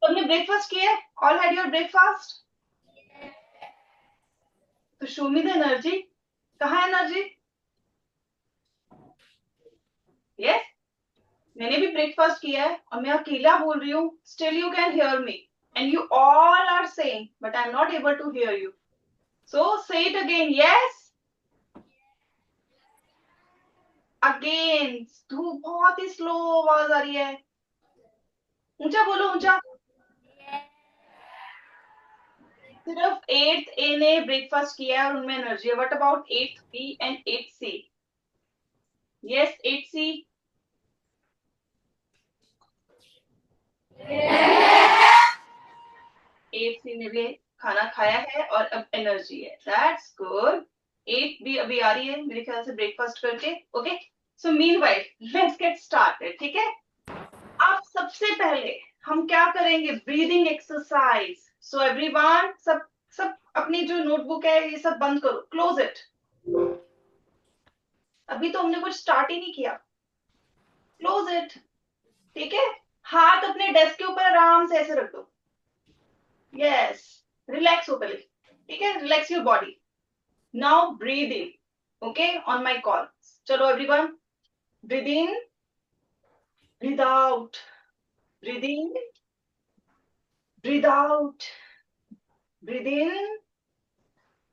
तुमने ब्रेकफास्ट किया है? All had your breakfast? तो शो मी द एनर्जी। कहाँ है एनर्जी? यस, मैंने भी ब्रेकफास्ट किया है और मैं अकेला बोल रही हूँ, still you can hear me and you all are saying but I am not able to hear you. So say it again. Yes, again. धूप बहुत ही स्लो आवाज आ रही है। ऊंचा बोलो, ऊंचा। सिर्फ एट्थ ए ने ब्रेकफास्ट किया है और उनमें एनर्जी है। What about eighth B and eighth C? Yes, eighth C. Eight C ने भी खाना खाया है और अब एनर्जी है। That's good. एट भी अभी आ रही है मेरे ख्याल से ब्रेकफास्ट करके। Okay, so meanwhile let's get started. ठीक है, अब सबसे पहले हम क्या करेंगे? Breathing exercise. सो एवरीवन, सब सब अपनी जो नोटबुक है ये सब बंद करो, क्लोज इट। अभी तो हमने कुछ स्टार्ट ही नहीं किया। Close it. ठीक है, हाथ अपने डेस्क के ऊपर आराम से ऐसे रख दो। यस, रिलैक्स हो पहले। ठीक है, relax your body. Now breathe in. Okay, on my call. चलो everyone, breathe in, breathe out, breathe in, breathe out, breathe in,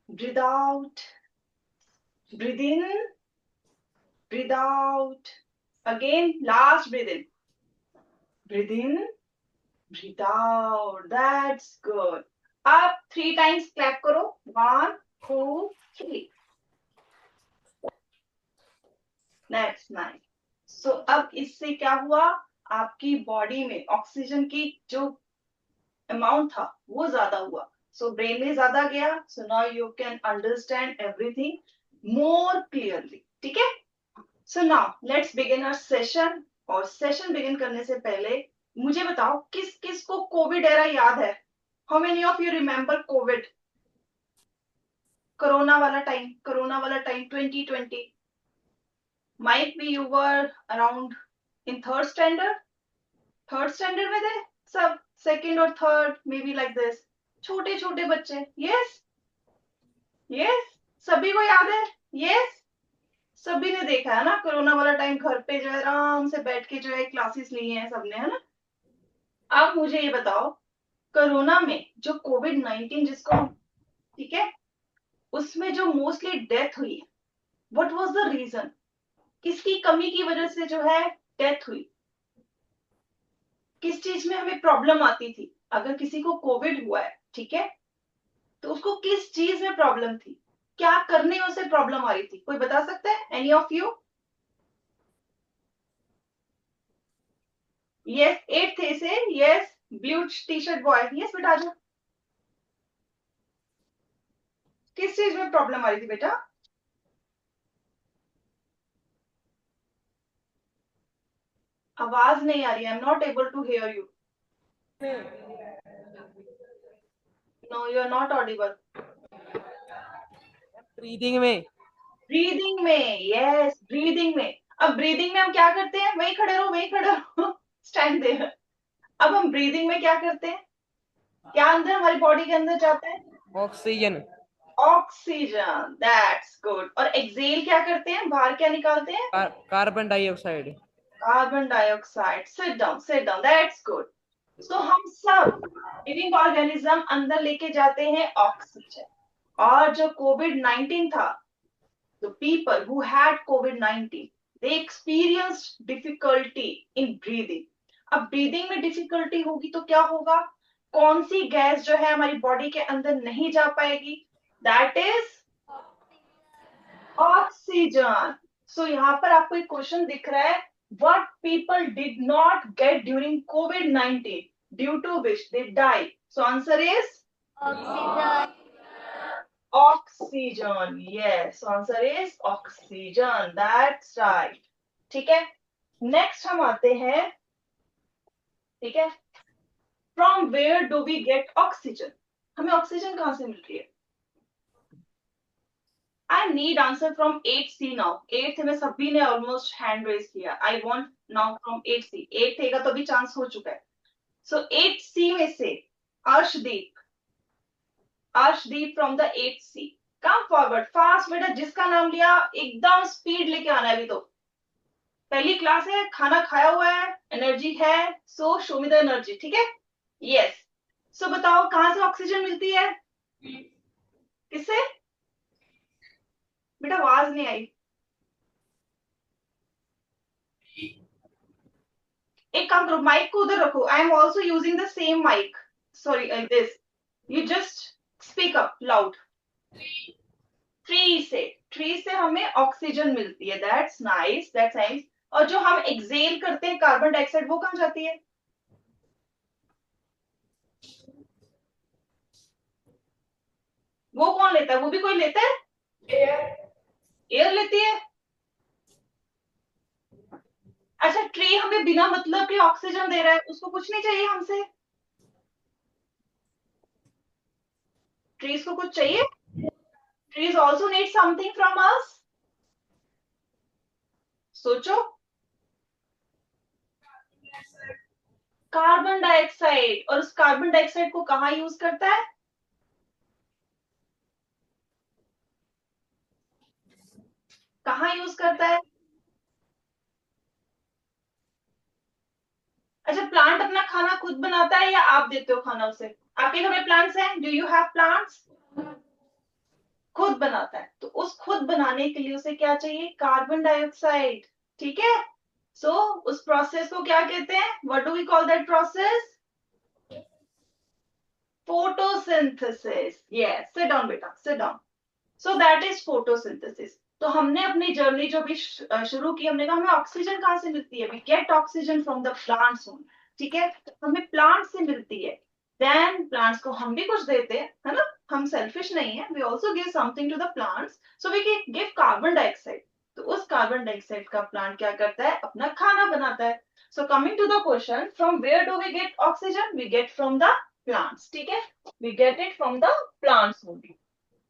breathe out, breathe in, breathe out. Again, last breathe in, breathe in, breathe out. That's good. अब 3 times clap करो. 1, 2, 3. That's nice. So अब इससे क्या हुआ? आपकी body में oxygen की जो अमाउंट था वो ज्यादा हुआ। सो ब्रेन में ज्यादा गया। So now you can understand everything more clearly. ठीक है, so now let's begin our session. और सेशन बिगिन करने से पहले मुझे बताओ, किस किस को कोविड एरा याद है? How many of you remember covid? Corona वाला time 2020। Might be you were around in third standard में थे सब, सेकेंड और third may be like this. छोटे छोटे बच्चे। यस, यस, सभी को याद है। यस, सभी ने देखा है ना कोरोना वाला टाइम, घर पे जो है आराम से बैठ के जो है क्लासेस ली हैं सबने, है ना। अब मुझे ये बताओ, कोरोना में जो कोविड-19 जिसको हम, ठीक है, उसमें जो मोस्टली डेथ हुई है, व्हाट वाज द रीजन? किसकी कमी की वजह से जो है डेथ हुई? किस चीज में हमें प्रॉब्लम आती थी? अगर किसी को कोविड हुआ है, ठीक है, तो उसको किस चीज में प्रॉब्लम थी? क्या करने में उसे प्रॉब्लम आ रही थी? कोई बता सकता है? Any of you? Yes, eighth C. Yes, blue T shirt boy. Yes बेटा, आ जाओ। किस चीज में प्रॉब्लम आ रही थी बेटा? आवाज नहीं आ रही है। I am not able to hear you. No, you are not audible. Breathing में। ब्रीदिंग में। यस, ब्रीदिंग में। अब ब्रीदिंग में हम क्या करते हैं? वहीं खड़े रहो, वहीं खड़े रहो। स्टैंड दे। अब हम ब्रीदिंग में क्या करते हैं? क्या अंदर हमारी बॉडी के अंदर जाता है? ऑक्सीजन। ऑक्सीजन। That's good. और एक्सेल क्या करते हैं? बाहर क्या निकालते हैं? Carbon dioxide. Carbon dioxide. Sit down, sit down. That's good. So हम सब लिविंग ऑर्गेनिज्म अंदर लेके जाते हैं ऑक्सीजन। और जो कोविड-19 था, the people who had COVID-19, they experienced difficulty in breathing. अब ब्रीदिंग में डिफिकल्टी होगी तो क्या होगा? कौन सी गैस जो है हमारी बॉडी के अंदर नहीं जा पाएगी? That is oxygen. सो यहाँ पर आपको एक क्वेश्चन दिख रहा है, what people did not get during COVID-19 due to which they die. So answer is oxygen. oxygen. Yes, answer is oxygen. That's right. ठीक है, नेक्स्ट हम आते हैं। ठीक है, from where do we get oxygen? हमें ऑक्सीजन कहां से मिलती है? I need answer from 8C now. 8th में सभी ने ऑलमोस्ट हैंड रेज किया। I want now from 8C। 8th का तो भी चांस हो चुका है। सो 8C में से Arshdeep from the 8C, come forward fast बेटा, जिसका नाम लिया एकदम स्पीड लेके आना है। अभी तो पहली क्लास है, खाना खाया हुआ है, एनर्जी है, सो शो मी द एनर्जी, ठीक है। यस, सो बताओ कहां से ऑक्सीजन मिलती है, किससे बेटा, आवाज नहीं आई। एक काम करो, माइक को उधर रखो, I am also using the same mic, sorry this, you just speak up loud. Tree से हमें ऑक्सीजन मिलती है, दैट्स नाइस, दैट्स नाइस। और जो हम एक्सेल करते हैं कार्बन डाइऑक्साइड, वो कहाँ जाती है, वो कौन लेता है, वो भी कोई लेता है, एयर लेती है। अच्छा, ट्री हमें बिना मतलब के ऑक्सीजन दे रहा है, उसको कुछ नहीं चाहिए हमसे, ट्रीज को कुछ चाहिए, trees also need something from us, सोचो। कार्बन डाइऑक्साइड, और उस कार्बन डाइऑक्साइड को कहाँ यूज करता है, कहाँ यूज करता है। अच्छा, प्लांट अपना खाना खुद बनाता है या आप देते हो खाना उसे, आपके घर में प्लांट्स हैं, डू यू हैव प्लांट्स, खुद बनाता है, तो उस खुद बनाने के लिए उसे क्या चाहिए, कार्बन डाइऑक्साइड, ठीक है। सो उस प्रोसेस को क्या कहते हैं, what do we call that process, photosynthesis. Yes, sit down बेटा, sit down. So that is photosynthesis. तो हमने अपनी जर्नी जो भी शुरू की, हमने कहा हमें ऑक्सीजन कहाँ से मिलती है, we get oxygen from the plants, ठीक है, हमें प्लांट से मिलती है। देन प्लांट्स को हम भी कुछ देते हैं, है ना, हम सेल्फिश नहीं है, we also give something to the plants, so we give carbon dioxide. तो उस कार्बन डाइऑक्साइड का प्लांट क्या करता है, अपना खाना बनाता है। So coming to the question, from where do we get oxygen, we get from the plants, ठीक है, we get it from the plants only.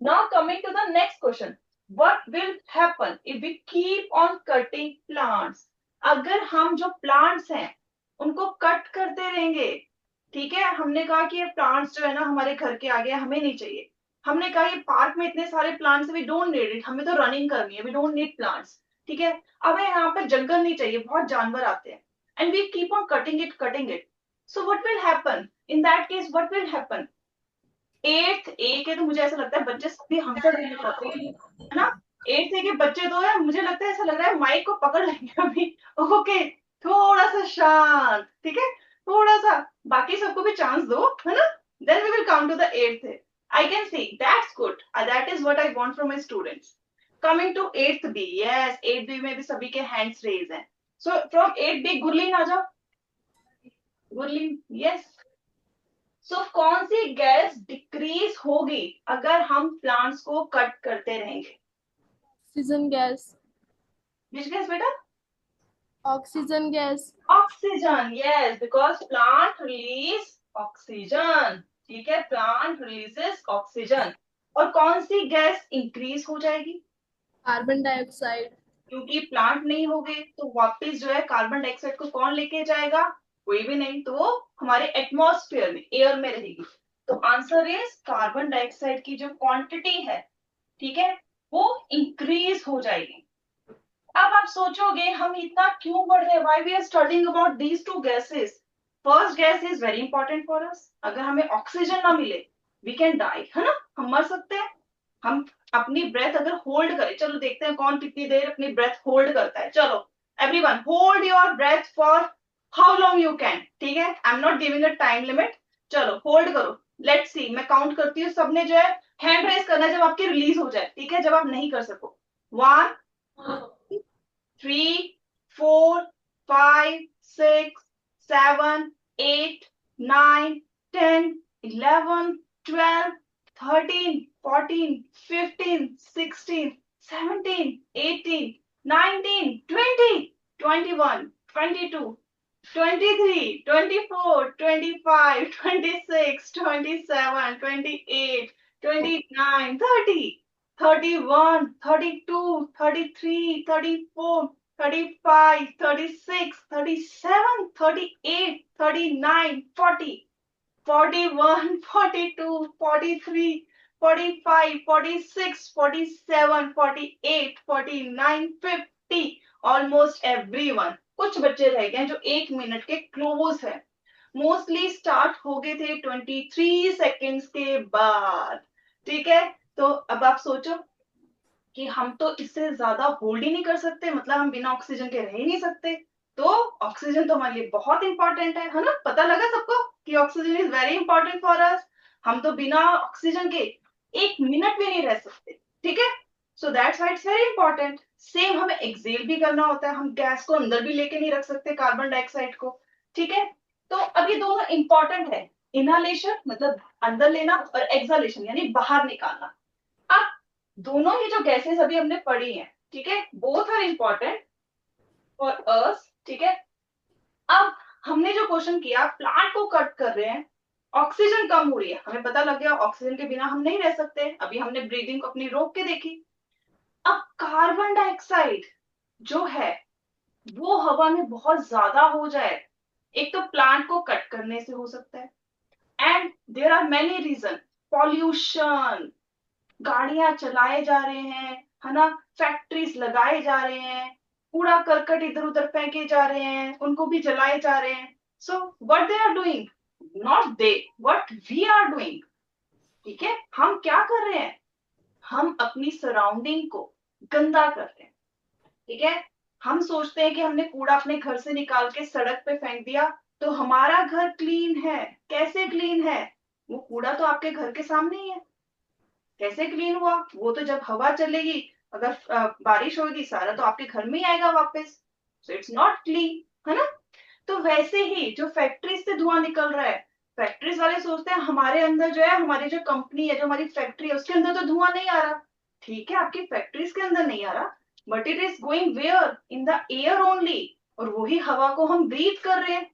Now coming to the next question, what will happen if we keep on cutting plants? अगर हम जो plants हैं उनको cut करते रहेंगे, ठीक है, हमने कहा कि ये प्लांट्स जो है ना हमारे घर के आगे, हमें नहीं चाहिए, हमने कहा ये पार्क में इतने सारे plants, we don't need it, हमें तो रनिंग करनी है, वी डोंट नीड प्लांट्स, ठीक है, अब यहाँ पर जंगल नहीं चाहिए, बहुत जानवर आते हैं, and we keep on cutting it, so what will happen in that case, what will happen, 8th A के तो मुझे ऐसा लगता है बच्चे सभी हमसे रहने पाते हैं, है ना, 8th ए के बच्चे तो है, मुझे लगता है ऐसा लग रहा है माइक को पकड़ लेंगे अभी। ओके, थोड़ा सा शांत, ठीक है, थोड़ा सा, बाकी सबको भी चांस दो, है ना, then we will come to the 8th A. I can see that's good, that is what I want from my students. Coming to 8th B, yes 8th B में भी सभी के हैंड्स रेज हैं, so from 8th B Gurleen आ जाओ, Gurleen, yes. सो कौन सी gas decrease होगी अगर हम प्लांट्स को कट करते रहेंगे, ऑक्सीजन गैस। विच गैस बेटा, oxygen gas. Oxygen, yes, because plant release oxygen, ठीक है, प्लांट रिलीजेस ऑक्सीजन। और कौन सी गैस इंक्रीज हो जाएगी, कार्बन डाइऑक्साइड। क्योंकि प्लांट नहीं हो गए तो वापस जो है कार्बन डाइऑक्साइड को कौन लेके जाएगा, कोई भी नहीं, तो वो हमारे एटमॉस्फेयर में, एयर में रहेगी। तो आंसर इज कार्बन डाइऑक्साइड की जो क्वांटिटी है, ठीक है, वो इंक्रीज हो जाएगी। अब आप सोचोगे हम इतना क्यों बढ़ रहे हैं, why we are studying about these two gases. First gas is very important for us, अगर हमें ऑक्सीजन ना मिले वी कैन डाई, है ना, हम मर सकते हैं। हम अपनी ब्रेथ अगर होल्ड करें, चलो देखते हैं कौन कितनी देर अपनी ब्रेथ होल्ड करता है, चलो everyone hold your breath for how long you can, ठीक है, I am not giving a time limit, चलो होल्ड करो, लेट्स सी, मैं काउंट करती हूँ, सबने जो है हैंड रेस करना जब आपकी रिलीज हो जाए, ठीक है, जब आप नहीं कर सको, 1 3 4 5 6 7 8 9 10 11 12 13 14 15 16 17 18 19 20 21 22 23 24 25 26 27 28 29 30 31 32 33 34 35 36 37 38 39, 40, 41, 42, 43, 45, 46, 47, 48, 49, 50, ऑलमोस्ट एवरीवन। कुछ बच्चे रह गए जो 1 मिनट के क्लोज है। मोस्टली स्टार्ट हो गए थे 23 सेकेंड्स के बाद। ठीक है, तो अब आप सोचो कि हम तो इससे ज्यादा होल्ड ही नहीं कर सकते, मतलब हम बिना ऑक्सीजन के रह ही नहीं सकते। तो ऑक्सीजन तो हमारे लिए बहुत इंपॉर्टेंट है ना? पता लगा सबको कि oxygen is very important for अस। हम तो बिना ऑक्सीजन के 1 मिनट भी नहीं रह सकते। ठीक है, so that's why it's very important. Same हमें एक्सेल भी करना होता है, हम गैस को अंदर भी लेके नहीं रख सकते, कार्बन डाइऑक्साइड को। ठीक है, तो अब ये दोनों इंपॉर्टेंट है। इनहालेशन मतलब अंदर लेना, और एक्सहालेशन यानी बाहर निकालना। अब दोनों ही जो गैसेस अभी हमने पढ़ी हैं, ठीक है, both are important for us. ठीक है, अब हमने जो क्वेश्चन किया, प्लांट को कट कर रहे हैं, ऑक्सीजन कम हो रही है, हमें पता लग गया ऑक्सीजन के बिना हम नहीं रह सकते। अभी हमने ब्रीदिंग को अपनी रोक के देखी। अब कार्बन डाइऑक्साइड जो है वो हवा में बहुत ज्यादा हो जाए, एक तो प्लांट को कट करने से हो सकता है, and there are many reason. Pollution, गाड़ियां चलाए जा रहे हैं, है ना, फैक्ट्रीज लगाए जा रहे हैं, कूड़ा करकट इधर उधर फेंके जा रहे हैं, उनको भी जलाए जा रहे हैं। So what they are doing, not they, what we are doing. ठीक है, हम क्या कर रहे हैं, हम अपनी सराउंडिंग को गंदा कर रहे हैं। ठीक है, हम सोचते हैं कि हमने कूड़ा अपने घर से निकाल के सड़क पे फेंक दिया तो हमारा घर क्लीन है। कैसे क्लीन है, वो कूड़ा तो आपके घर के सामने ही है। कैसे क्लीन हुआ, वो तो जब हवा चलेगी, अगर बारिश होगी, सारा तो आपके घर में ही आएगा वापस। सो इट्स नॉट क्लीन, है ना? तो वैसे ही जो फैक्ट्रीज से धुआं निकल रहा है, फैक्ट्रीज वाले सोचते हैं हमारे अंदर जो है, हमारी जो कंपनी है, जो हमारी फैक्ट्री है, उसके अंदर तो धुआं नहीं आ रहा। ठीक है, आपकी फैक्ट्रीज के अंदर नहीं आ रहा, but it is going where, in the air only, और वही हवा को हम ब्रीथ कर रहे हैं।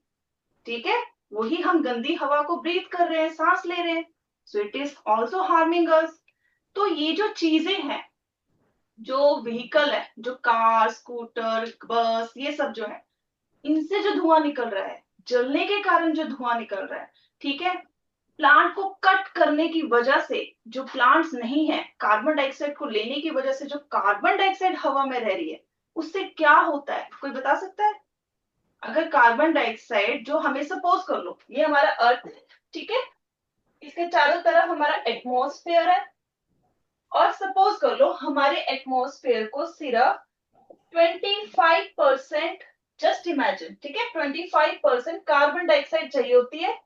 ठीक है, वही हम गंदी हवा को ब्रीथ कर रहे हैं, सांस ले रहे हैं। So it is also harming us. तो ये जो चीजें हैं, जो व्हीकल है, जो कार, स्कूटर, बस, ये सब जो है, इनसे जो धुआं निकल रहा है, जलने के कारण जो धुआं निकल रहा है, ठीक है, प्लांट को कट करने की वजह से, जो प्लांट्स नहीं है, कार्बन डाइऑक्साइड को लेने की वजह से जो कार्बन डाइऑक्साइड हवा में रह रही है, उससे क्या होता है, कोई बता सकता है? अगर कार्बन डाइऑक्साइड जो हमें, सपोज कर लो ये हमारा अर्थ है, ठीक है, इसके चारों तरफ हमारा एटमॉस्फेयर है, और सपोज कर लो हमारे एटमॉस्फेयर को सिर्फ 25%, जस्ट इमेजिन, ठीक है, 25% कार्बन डाइऑक्साइड चाहिए होती है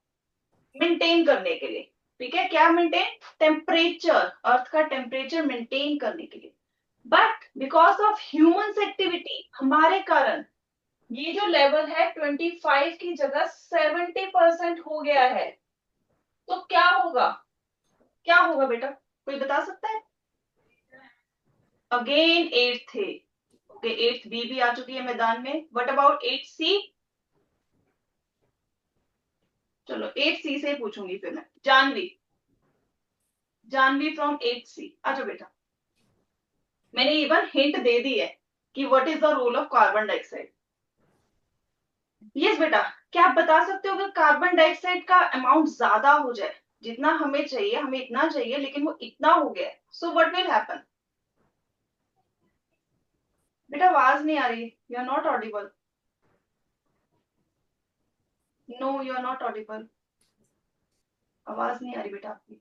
मेंटेन करने के लिए। ठीक है, क्या मेंटेन, टेम्परेचर, अर्थ का टेम्परेचर मेंटेन करने के लिए। But because of humans activity, हमारे कारण ये जो लेवल है 25 की जगह 70% हो गया है। तो क्या होगा, क्या होगा बेटा, कोई बता सकता है? अगेन 8th है, ओके, 8th बी भी आ चुकी है मैदान में। What about 8th C? चलो 8th सी से पूछूंगी फिर मैं। Janvi, Janvi from 8th C, आ जाओ बेटा। मैंने इवन हिंट दे दी है कि what is the role of carbon dioxide. Yes बेटा, क्या आप बता सकते हो कि कार्बन डाइऑक्साइड का अमाउंट ज्यादा हो जाए, जितना हमें चाहिए, हमें इतना चाहिए लेकिन वो इतना हो गया है, सो व्हाट विल हैपन? बेटा आवाज नहीं आ रही, you are not audible. No, you are not audible, आवाज नहीं आ रही बेटा आपकी।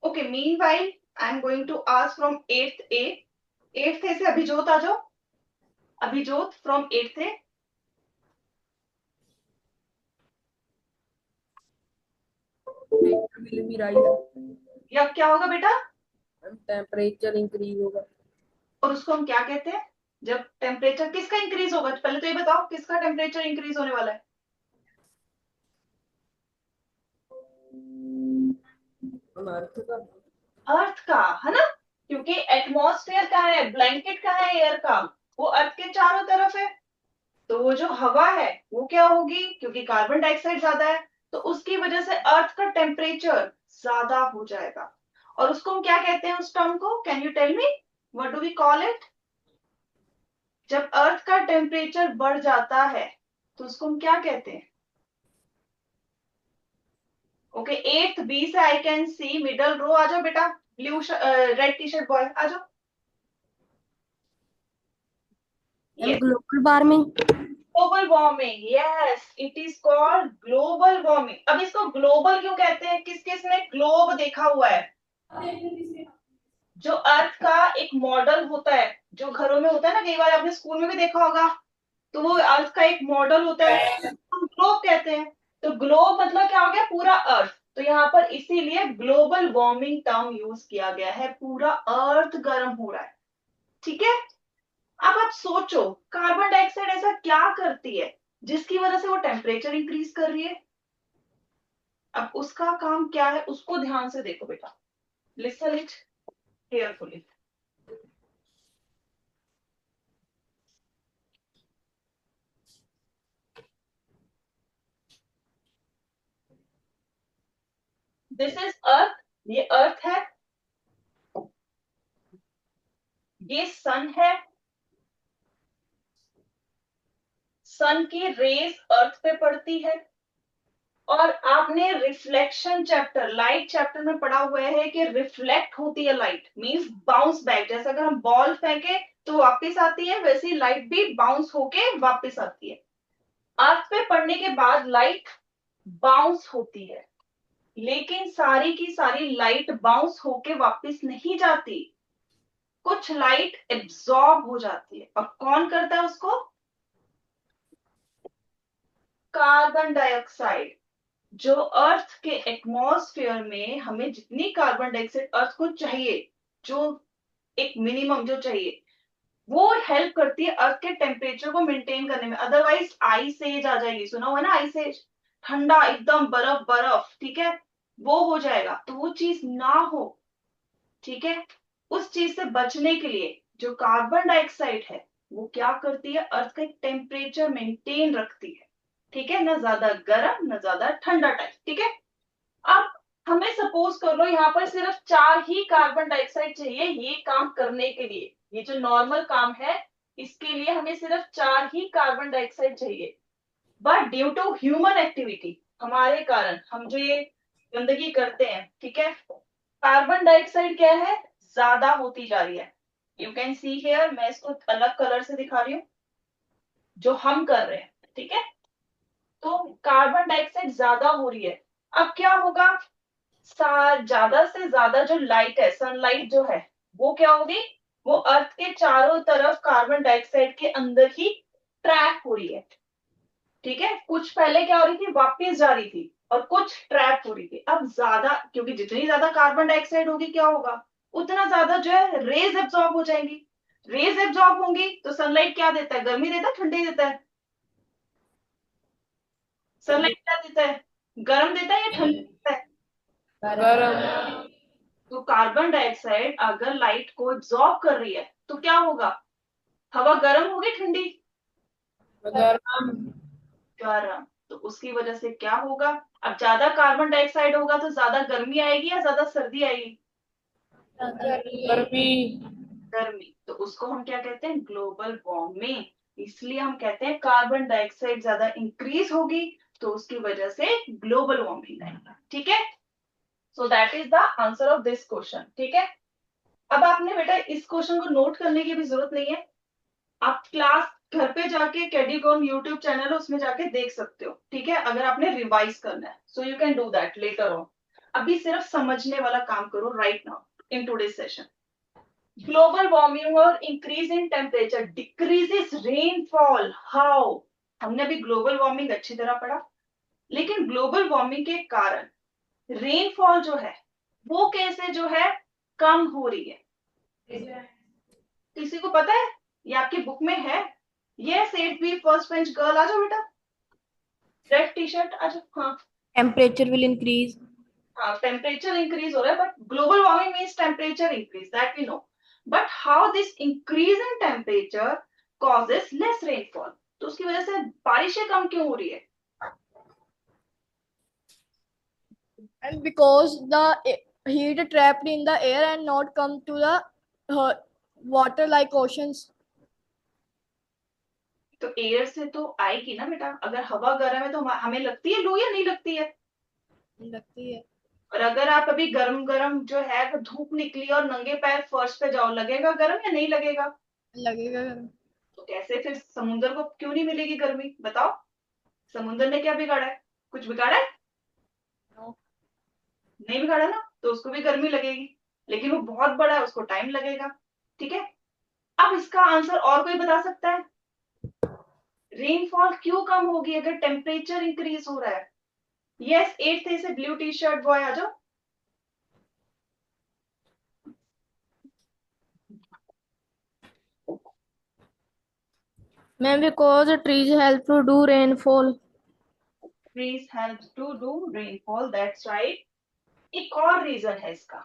Okay, meanwhile I am going to ask from 8th A. 8th A से अभिजोत आ जाओ, Abhijot from 8th A. Will be raise, या क्या होगा बेटा? टेम्परेचर इंक्रीज होगा। और उसको हम क्या कहते हैं, जब टेम्परेचर किसका इंक्रीज होगा? पहले तो ये बताओ किसका टेम्परेचर इंक्रीज होने वाला है? अर्थ का। अर्थ का, है ना? क्योंकि एटमॉस्फेयर कहाँ है, ब्लैंकेट कहाँ है एयर का, वो अर्थ के चारों तरफ है। तो वो जो हवा है वो क्या होगी, क्योंकि कार्बन डाइऑक्साइड ज्यादा है तो उसकी वजह से अर्थ का टेम्परेचर ज्यादा हो जाएगा। और उसको हम क्या कहते हैं, उस टर्म को, can you tell me what do we call it? जब अर्थ का टेम्परेचर बढ़ जाता है तो उसको हम क्या कहते हैं? ओके, 8th बी से आई कैन सी मिडल रो, आ जाओ बेटा, blue red T shirt boy आ जाओ। Yes. global warming. Global warming, yes it is called global warming. अब इसको ग्लोबल क्यों कहते हैं, किस किस ने ग्लोब देखा हुआ है? जो अर्थ का एक मॉडल होता है, जो घरों में होता है ना, कई बार आपने स्कूल में भी देखा होगा, तो वो अर्थ का एक मॉडल होता है, हम ग्लोब कहते हैं। तो ग्लोब मतलब क्या हो गया, पूरा अर्थ। तो यहाँ पर इसीलिए ग्लोबल वार्मिंग टर्म यूज किया गया है, पूरा अर्थ गर्म हो रहा है। ठीक है, अब आप सोचो कार्बन डाइऑक्साइड ऐसा क्या करती है जिसकी वजह से वो टेम्परेचर इंक्रीज कर रही है? अब उसका काम क्या है, उसको ध्यान से देखो बेटा, listen it carefully. This is earth, ये अर्थ है, ये सन है, सन की रेज अर्थ पे पड़ती है। और आपने रिफ्लेक्शन चैप्टर, लाइट चैप्टर में पढ़ा हुआ है कि रिफ्लेक्ट होती है लाइट, मींस बाउंस बैक। जैसे अगर हम बॉल फेंके तो वापस आती है, वैसे ही लाइट भी बाउंस होके वापस आती है। अर्थ पे पड़ने के बाद लाइट बाउंस होती है, लेकिन सारी की सारी लाइट बाउंस होके वापस नहीं जाती, कुछ लाइट एब्जॉर्ब हो जाती है। और कौन करता है उसको? Carbon dioxide. जो अर्थ के एटमॉस्फेयर में हमें जितनी कार्बन डाइऑक्साइड अर्थ को चाहिए, जो एक मिनिमम जो चाहिए, वो हेल्प करती है अर्थ के टेम्परेचर को मेंटेन करने में। अदरवाइज आइस एज आ जाएगी, सुना हुआ है ना आइस एज, ठंडा एकदम बर्फ बर्फ, ठीक है, वो हो जाएगा। तो वो चीज ना हो, ठीक है, उस चीज से बचने के लिए जो कार्बन डाइऑक्साइड है वो क्या करती है, अर्थ का एक टेम्परेचर मेंटेन रखती है। ठीक है, ना ज्यादा गर्म ना ज्यादा ठंडा टाइप। ठीक है, अब हमें सपोज कर लो यहाँ पर सिर्फ 4 ही कार्बन डाइऑक्साइड चाहिए ये काम करने के लिए, ये जो नॉर्मल काम है इसके लिए हमें सिर्फ 4 ही कार्बन डाइऑक्साइड चाहिए। But due to human activity, हमारे कारण हम जो ये गंदगी करते हैं, ठीक है, कार्बन डाइऑक्साइड क्या है, ज्यादा होती जा रही है। यू कैन सी हियर, मैं इसको अलग कलर से दिखा रही हूँ जो हम कर रहे हैं। ठीक है, तो कार्बन डाइऑक्साइड ज्यादा हो रही है। अब क्या होगा, ज्यादा से ज्यादा जो लाइट है, सनलाइट जो है, वो क्या होगी, वो अर्थ के चारों तरफ कार्बन डाइऑक्साइड के अंदर ही ट्रैप हो रही है। ठीक है, कुछ पहले क्या हो रही थी, वापस जा रही थी, और कुछ ट्रैप हो रही थी। अब ज्यादा, क्योंकि जितनी ज्यादा कार्बन डाइऑक्साइड होगी क्या होगा, उतना ज्यादा जो है रेज एब्जॉर्ब हो जाएंगी। रेज एब्जॉर्ब होंगी तो सनलाइट क्या देता है, गर्मी देता है ठंडी देता है? सनलाइट क्या देता है, गर्म देता है या ठंडी देता है? गरम। तो कार्बन डाइऑक्साइड अगर लाइट को एब्जॉर्ब कर रही है तो क्या होगा, हवा गर्म होगी ठंडी? गरम। गर्म। तो उसकी वजह से क्या होगा, अब ज्यादा कार्बन डाइऑक्साइड होगा तो ज्यादा गर्मी आएगी या ज्यादा सर्दी आएगी? गर्मी। गर्मी। तो उसको हम क्या कहते हैं, ग्लोबल वार्मिंग। इसलिए हम कहते हैं कार्बन डाइऑक्साइड ज्यादा इंक्रीज होगी तो उसकी वजह से ग्लोबल वार्मिंग आएगा। ठीक है, सो that is the answer of this question. ठीक है, अब आपने बेटा इस क्वेश्चन को नोट करने की भी जरूरत नहीं है, आप क्लास घर पे जाके कैडिकॉन यूट्यूब चैनल है उसमें जाके देख सकते हो। ठीक है, अगर आपने रिवाइज करना है so you can do that later on. अभी सिर्फ समझने वाला काम करो right now in today session. Global warming और increase in temperature decreases rainfall. How? हमने अभी ग्लोबल वार्मिंग अच्छी तरह पढ़ा, लेकिन ग्लोबल वार्मिंग के कारण रेनफॉल जो है वो कैसे जो है कम हो रही है? किसी को पता है? ये आपकी बुक में है। Yes, 8th first bench girl आ जाओ बेटा, रेड टी शर्ट आ जाओ। हाँ Temperature will increase. Temperature increase हो रहा है, but global warming means temperature increase, that we know, but how this increase in temperature causes less rainfall, तो उसकी वजह से बारिशें कम क्यों हो रही है? And because the heat trapped in the air and not come to the water like oceans. तो एयर से तो आएगी ना बेटा, अगर हवा गर्म है तो हमें लगती है लू या नहीं लगती है? लगती है। और अगर आप अभी गरम गरम जो है अगर धूप निकली और नंगे पैर फर्श पे जाओ, लगेगा गर्म या नहीं लगेगा? लगेगा। तो कैसे फिर समुद्र को क्यों नहीं मिलेगी गर्मी, बताओ? समुद्र ने क्या बिगाड़ा है? कुछ बिगाड़ा है? No. नहीं बिगाड़ा ना, तो उसको भी गर्मी लगेगी, लेकिन वो बहुत बड़ा है, उसको टाइम लगेगा। ठीक है, अब इसका आंसर और कोई बता सकता है? रेनफॉल क्यों कम होगी अगर टेम्परेचर इंक्रीज हो रहा है? यस, 8th से ब्लू टी शर्ट बॉय आ जाओ। Ma'am, because trees help to do rainfall. Trees help to do rainfall, that's right. एक और रीजन है इसका।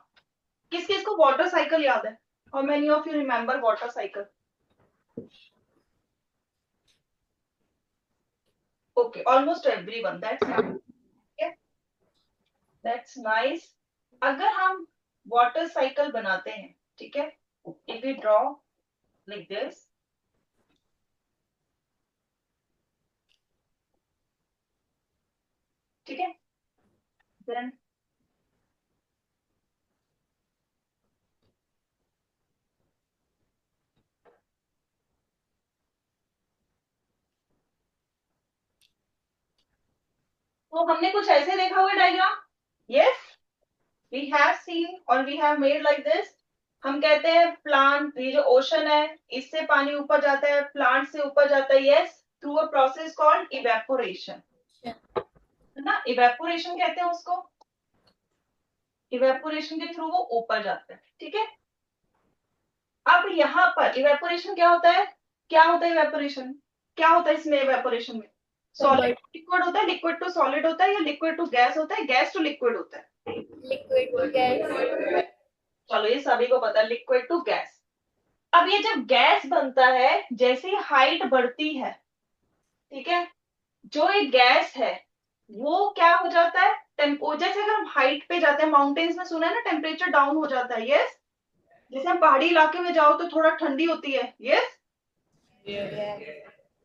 किस किस को वाटर साइकिल याद है? How many of you remember water cycle? Okay, almost everyone. That's nice. Yeah, that's nice. अगर हम वाटर साइकिल बनाते हैं, ठीक है, if we draw like this, ठीक है, then तो हमने कुछ ऐसे देखा हुआ diagram. Yes, we have seen और we have made like this. हम कहते हैं प्लांट, ये जो ओशन है इससे पानी ऊपर जाता है, प्लांट से ऊपर जाता है, yes, through a process called evaporation, है ना? इवेपोरेशन कहते हैं उसको, इवेपोरेशन के थ्रू वो ऊपर जाता है। ठीक है, अब यहाँ पर इवेपोरेशन क्या होता है? क्या होता है इवेपोरेशन? क्या होता है इसमें इवेपोरेशन में? सॉलिड लिक्विड होता है, लिक्विड टू सॉलिड होता है, या लिक्विड टू गैस होता है, गैस टू लिक्विड होता है? Liquid to gas. चलो ये सभी को पता है, लिक्विड टू गैस। अब ये जब गैस बनता है, जैसे ही हाइट बढ़ती है, ठीक है, जो ये गैस है वो क्या हो जाता है, जैसे अगर हम हाइट पे जाते हैं, माउंटेन्स में सुना है ना टेम्परेचर डाउन हो जाता है, यस। जैसे हम पहाड़ी इलाके में जाओ तो थोड़ा ठंडी होती है, यस।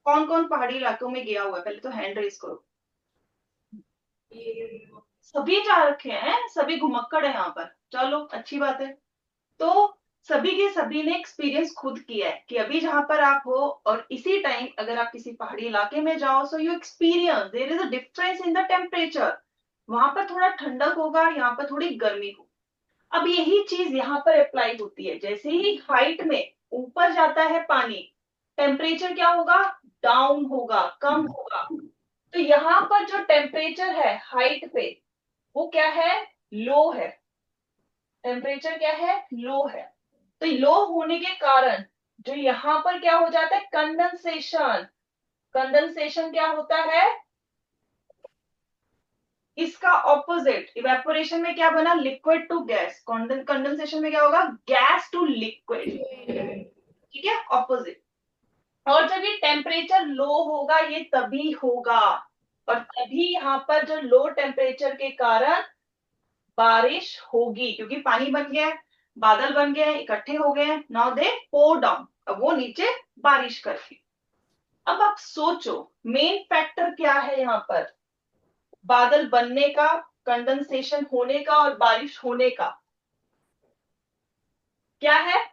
कौन कौन पहाड़ी इलाकों में गया हुआ है, पहले तो हैंड रेज करो। सभी जा रखे हैं, सभी घुमक्कड़ है यहाँ पर, चलो अच्छी बात है। तो सभी के सभी ने एक्सपीरियंस खुद किया है कि अभी जहां पर आप हो और इसी टाइम अगर आप किसी पहाड़ी इलाके में जाओ, so you experience there is a difference in the temperature. वहां पर थोड़ा ठंडक होगा, यहाँ पर थोड़ी गर्मी हो। अब यही चीज यहाँ पर अप्लाई होती है, जैसे ही हाइट में ऊपर जाता है पानी, टेम्परेचर क्या होगा, डाउन होगा, कम होगा। तो यहाँ पर जो टेम्परेचर है हाइट पे वो क्या है, लो है। टेम्परेचर क्या है, लो है। तो लो होने के कारण जो यहाँ पर क्या हो जाता है, कंडेंसेशन। कंडेंसेशन क्या होता है, इसका ऑपोजिट। इवेपोरेशन में क्या बना, लिक्विड टू गैस। कंडेंसेशन में क्या होगा, गैस टू लिक्विड। ठीक है, ऑपोजिट। और जब ये टेम्परेचर लो होगा ये तभी होगा, और तभी यहाँ पर जो लो टेम्परेचर के कारण बारिश होगी, क्योंकि पानी बन गया है, बादल बन गए हैं, इकट्ठे हो गए हैं, नाउ दे पोर डाउन, अब वो नीचे बारिश करके। अब आप सोचो मेन फैक्टर क्या है यहाँ पर, बादल बनने का, कंडेंसेशन होने का और बारिश होने का क्या है,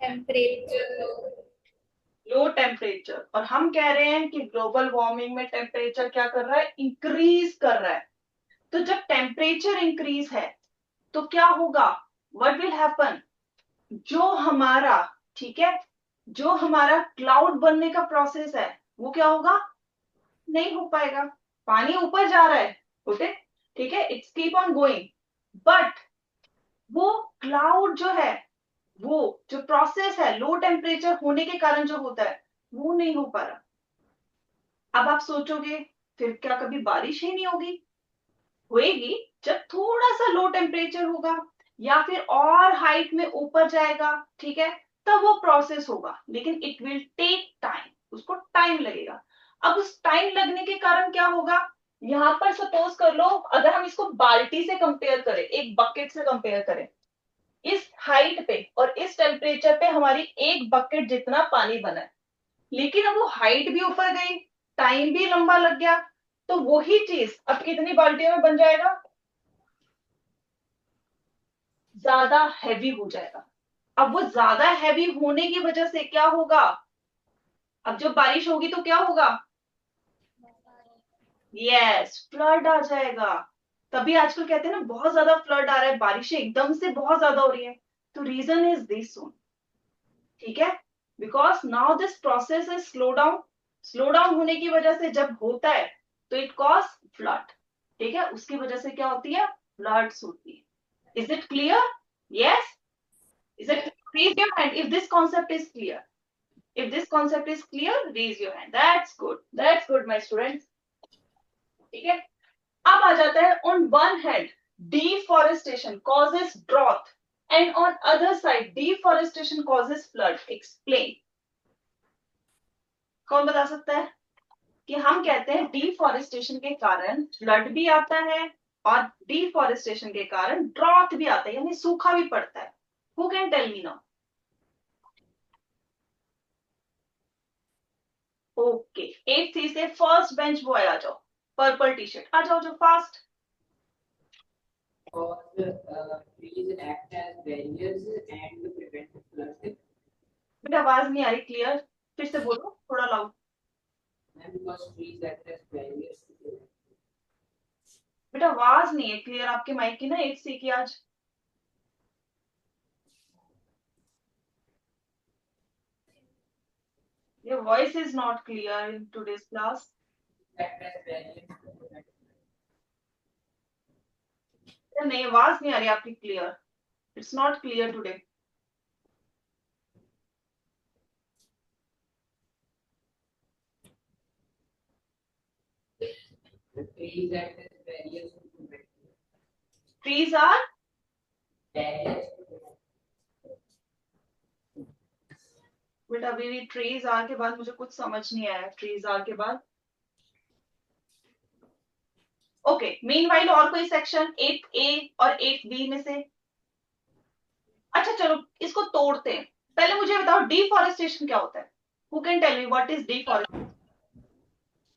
टेम्परेचर। Low temperature. और हम कह रहे हैं कि ग्लोबल वार्मिंग में टेम्परेचर क्या कर रहा है, इंक्रीज कर रहा है। तो जब टेम्परेचर इंक्रीज है तो क्या होगा, व्हाट विल हैपन, जो हमारा, ठीक है, जो हमारा क्लाउड बनने का प्रोसेस है वो क्या होगा, नहीं हो पाएगा। पानी ऊपर जा रहा है, ओके, ठीक है, it's keep on going, but वो क्लाउड जो है, वो जो प्रोसेस है लो टेम्परेचर होने के कारण जो होता है वो नहीं हो पा रहा। अब आप सोचोगे फिर क्या कभी बारिश ही नहीं होगी? होएगी, जब थोड़ा सा लो टेम्परेचर होगा या फिर और हाइट में ऊपर जाएगा, ठीक है, तब वो प्रोसेस होगा, लेकिन इट विल टेक टाइम, उसको टाइम लगेगा। अब उस टाइम लगने के कारण क्या होगा, यहाँ पर सपोज कर लो अगर हम इसको बाल्टी से कंपेयर करें, एक बकेट से कंपेयर करें, इस हाइट पे और इस टेम्परेचर पे हमारी एक बकेट जितना पानी बना है, लेकिन अब वो हाइट भी ऊपर गई, टाइम भी लंबा लग गया, तो वही चीज अब कितनी बाल्टियों में बन जाएगा, ज्यादा हैवी हो जाएगा। अब वो ज्यादा हैवी होने की वजह से क्या होगा, अब जब बारिश होगी तो क्या होगा, यस, फ्लड आ जाएगा। तभी आजकल कहते हैं ना बहुत ज्यादा फ्लड आ रहा है, बारिशें एकदम से बहुत ज्यादा हो रही है, तो रीजन इज दिस वन, ठीक है, because now this process is slow down, slow down होने की वजह से जब होता है तो इट कॉज फ्लड, ठीक है, उसकी वजह से क्या होती है, फ्लड्स होती है। Is it clear? Yes, is it, raise your hand if this concept is clear, if this concept is clear, raise your hand, that's good my students, ठीक है। अब आ जाता है on one hand deforestation causes drought and on other side deforestation causes flood, explain, कौन बता सकता है कि हम कहते हैं डिफॉरेस्टेशन के कारण फ्लड भी आता है और डिफॉरेस्टेशन के कारण ड्रॉट भी आता है, यानी सूखा भी पड़ता है। Who can tell me now? Okay, 8th से फर्स्ट बेंच बॉय आ जाओ, पर्पल टी शर्ट आ जाओ जो fast. trees act as barriers and prevent flooding. बेटा आवाज नहीं आ रही क्लियर, फिर से बोलो थोड़ा loud. And because trees act as barriers to prevent. बेटा आवाज नहीं है क्लियर आपके माइक की ना 8th की आज। Your voice is not clear in today's class. Act as barriers to prevent. नहीं, आवाज नहीं आ रही आपकी clear, it's not clear today. The trees act as barriers to prevent. Trees are Barriers to prevent. बेटा अभी भी ट्रीज आर के बाद मुझे कुछ समझ नहीं आया, ट्रीज आर के बाद। ओके, मीनवाइल और कोई सेक्शन 8A और 8B में से? अच्छा चलो इसको तोड़ते हैं, पहले मुझे बताओ डिफॉरेस्टेशन क्या होता है, who can tell me what is deforestation?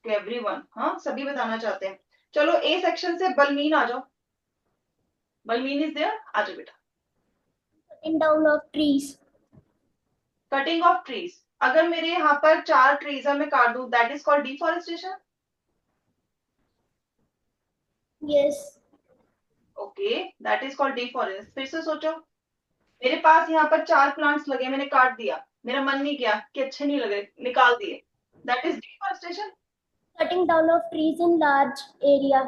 Everyone, हाँ सभी बताना चाहते हैं। चलो ए सेक्शन से बलमीन आ जाओ, बलमीन इज देयर, आ जाओ बेटा। Cutting down of trees. Cutting of trees, अगर मेरे यहाँ पर 4 ट्रीज है मैं काट दूं, that is called deforestation. Yes. Okay, that is called deforest. फिर से सोचो, मेरे पास यहाँ पर 4 प्लांट्स लगे, मैंने काट दिया, मेरा मन नहीं किया कि अच्छे नहीं लगे, निकाल दिए, that is deforestation. Cutting down of trees in large area.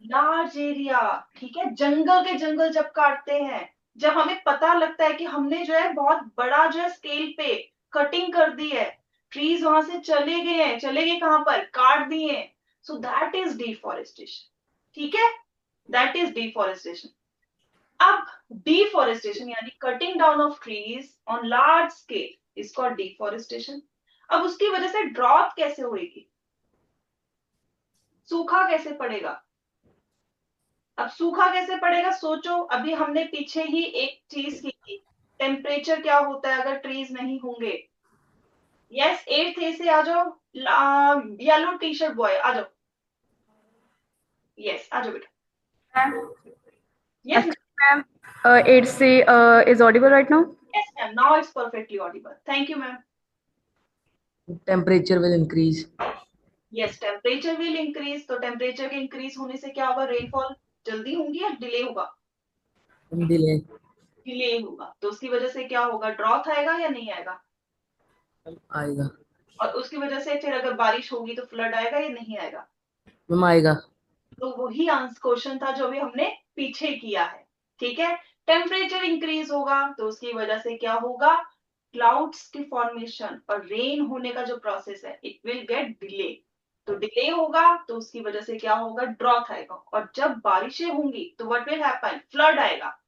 Large area, ठीक है, जंगल के जंगल जब काटते हैं, जब हमें पता लगता है कि हमने जो है बहुत बड़ा जो है स्केल पे कटिंग कर दी है, ट्रीज वहां से चले गए हैं, चले गए कहां पर, काट दिए हैं, सो दैट इज डिफॉरेस्टेशन, ठीक है, दैट इज डिफॉरेस्टेशन। अब डिफॉरेस्टेशन यानी cutting down of trees on large scale is called deforestation. अब उसकी वजह से ड्रॉट कैसे होगी, सूखा कैसे पड़ेगा? अब सूखा कैसे पड़ेगा सोचो, अभी हमने पीछे ही एक चीज की थी, टेम्परेचर क्या होता है अगर ट्रीज नहीं होंगे। यस, 8th से आ जाओ, येलो टी शर्ट बॉय आ जाओ, यस आ जाओ बेटा। Yes Ma'am, 8C is audible right now? Yes ma'am, now it's perfectly Audible, thank you ma'am. Temperature will increase. Yes, temperature will increase, तो टेम्परेचर के increase होने से क्या होगा, रेनफॉल जल्दी होंगी या डिले होगा? Delay. डिले होगा, तो उसकी वजह से क्या होगा, ड्रॉट आएगा या नहीं आएगा? आएगा. और उसकी वजह से फिर अगर बारिश होगी तो फ्लड आएगा या नहीं आएगा? मैम आएगा. तो वही आंसर क्वेश्चन था जो भी हमने पीछे किया है, ठीक है। टेम्परेचर इंक्रीज होगा तो उसकी वजह से क्या होगा, क्लाउड्स की फॉर्मेशन और रेन होने का जो प्रोसेस है इट विल गेट डिले, तो डिले होगा तो उसकी वजह से क्या होगा, ड्रॉट आएगा, और जब बारिशें होंगी तो व्हाट विल हैपन, फ्लड आएगा।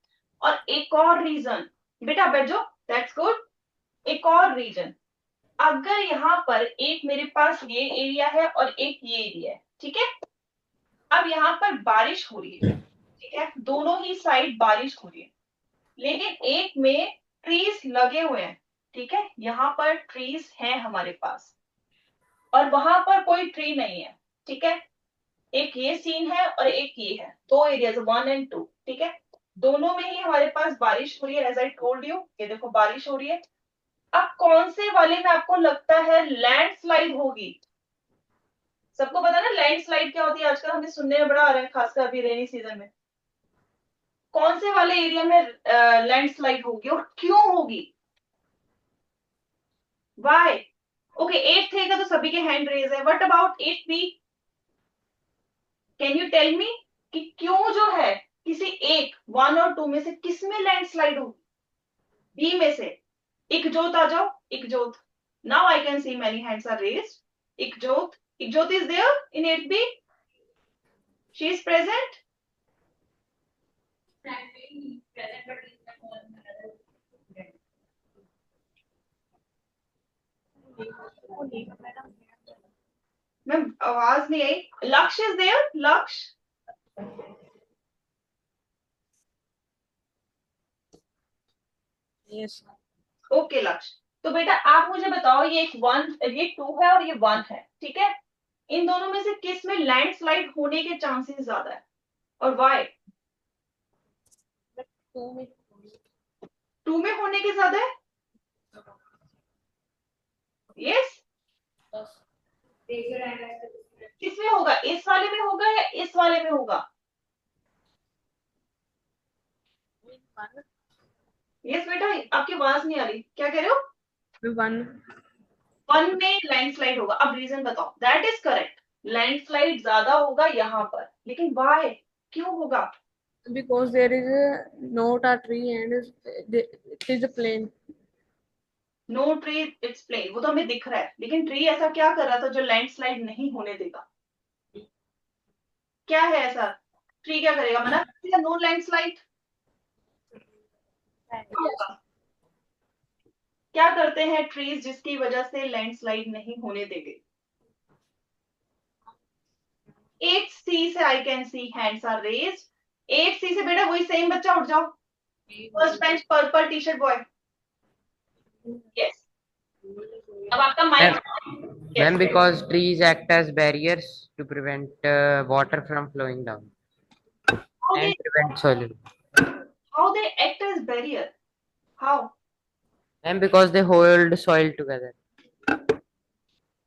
और एक और रीजन, बेटा बैठ जाओ, दैट्स गुड। एक और रीजन, अगर यहाँ पर एक मेरे पास ये एरिया है और एक ये एरिया है, ठीक है, अब यहाँ पर बारिश हो रही है, ठीक है, दोनों ही साइड बारिश हो रही है, लेकिन एक में ट्रीज लगे हुए हैं, ठीक है, यहाँ पर ट्रीज हैं हमारे पास और वहां पर कोई ट्री नहीं है, ठीक है, एक ये सीन है और एक ये है, दो एरियाज 1 and 2, ठीक है, दोनों में ही हमारे पास बारिश हो रही है, एज आई टोल्ड यू, ये देखो बारिश हो रही है। अब कौन से वाले में आपको लगता है लैंडस्लाइड होगी? सबको पता है ना लैंडस्लाइड क्या होती है, आजकल हमें सुनने में बड़ा आ रहा है, खासकर अभी रेनी सीजन में। कौन से वाले एरिया में लैंडस्लाइड होगी और क्यों होगी? वाई? ओके, 8th A का तो सभी के हैंड रेज है, what about 8th B? Can you tell me कि क्यों जो है किसी एक 1 और 2 में से किस में लैंडस्लाइड होगी? बी में से। इकजोत आ जाओ, Ikjot. Now I can see many hands are raised. Ikjot, Ikjot is there in 8th B? She is present? present but is not on another student. Ma'am आवाज नहीं आई। Lakshya is there? Lakshya? Yes. Okay Lakshya, तो बेटा आप मुझे बताओ, ये एक 1, ये 2 है और ये 1 है, ठीक है, इन दोनों में से किस में लैंडस्लाइड होने के चांसेस ज्यादा है और व्हाई? 2 में होने के ज्यादा है? Yes. Teacher and as the student. किसमें होगा, इस वाले में होगा या इस वाले में होगा? यस बेटा, आपकी आवाज नहीं आ रही, क्या कह रहे हो? One. 1 में लैंडस्लाइड होगा। अब रीजन बताओ। दैट इज करेक्ट, लैंडस्लाइड ज्यादा होगा यहाँ पर, लेकिन व्हाई, क्यों होगा? Because there is not a tree and it is a plain. No tree, it's plain, वो तो हमें दिख रहा है, लेकिन ट्री ऐसा क्या कर रहा था जो लैंडस्लाइड नहीं होने देगा? क्या है ऐसा? ट्री क्या करेगा, मना करेगा नो लैंडस्लाइड? क्या करते हैं ट्रीज जिसकी वजह से लैंडस्लाइड नहीं होने देंगे? 8th C से I can see hands are raised. 8th C से बेटा वही सेम बच्चा, उठ जाओ। First bench, purple T shirt boy. Yes, अब आपका mic. Ma'am, because trees act as barriers to prevent water from flowing down and prevent soil erosion. How they act as barrier? How? Ma'am, because they hold soil together.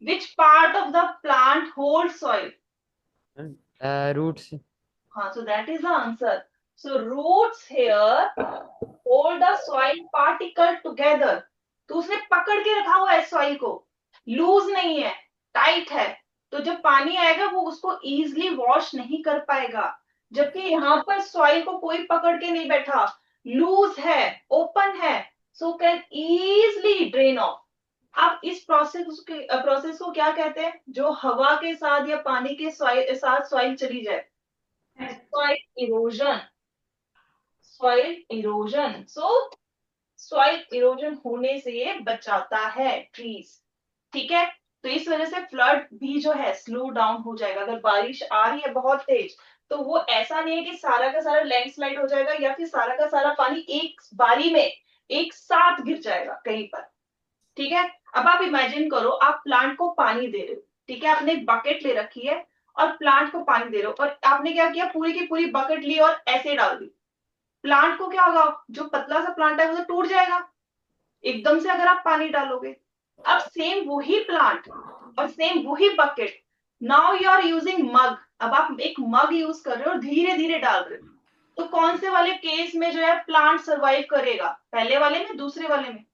Which part of the plant holds soil? Roots. So that is the answer. So roots here hold the soil particle together. तो उसने पकड़ के रखा हुआ है soil को, loose नहीं है, टाइट है, तो जब पानी आएगा वो उसको इजीली वॉश नहीं कर पाएगा। जबकि यहाँ पर सॉइल को कोई पकड़ के नहीं बैठा, लूज है, ओपन है, so can easily drain of. आप इस प्रोसेस को क्या कहते हैं, जो हवा के साथ या पानी के साथ सॉइल चली जाए? Soil erosion. Soil erosion. सो सॉइल इरोजन होने से ये बचाता है ट्रीज, ठीक है, तो इस वजह से फ्लड भी जो है स्लो डाउन हो जाएगा। अगर बारिश आ रही है बहुत तेज, तो वो ऐसा नहीं है कि सारा का सारा लैंडस्लाइड हो जाएगा या फिर सारा का सारा पानी एक बारी में एक साथ गिर जाएगा कहीं पर, ठीक है। अब आप इमेजिन करो, आप प्लांट को पानी दे रहे हो, ठीक है, आपने एक बकेट ले रखी है और प्लांट को पानी दे रहे हो, और आपने क्या किया, पूरी की पूरी बकेट ली और ऐसे डाल दी। प्लांट को क्या होगा, जो पतला सा प्लांट है वो तो टूट जाएगा एकदम से अगर आप पानी डालोगे। अब सेम वही प्लांट और सेम वही bucket, now you are using mug, अब आप एक मग यूज कर रहे हो और धीरे धीरे डाल रहे हो, तो कौन से वाले केस में जो है प्लांट सर्वाइव करेगा, पहले वाले में, दूसरे वाले में?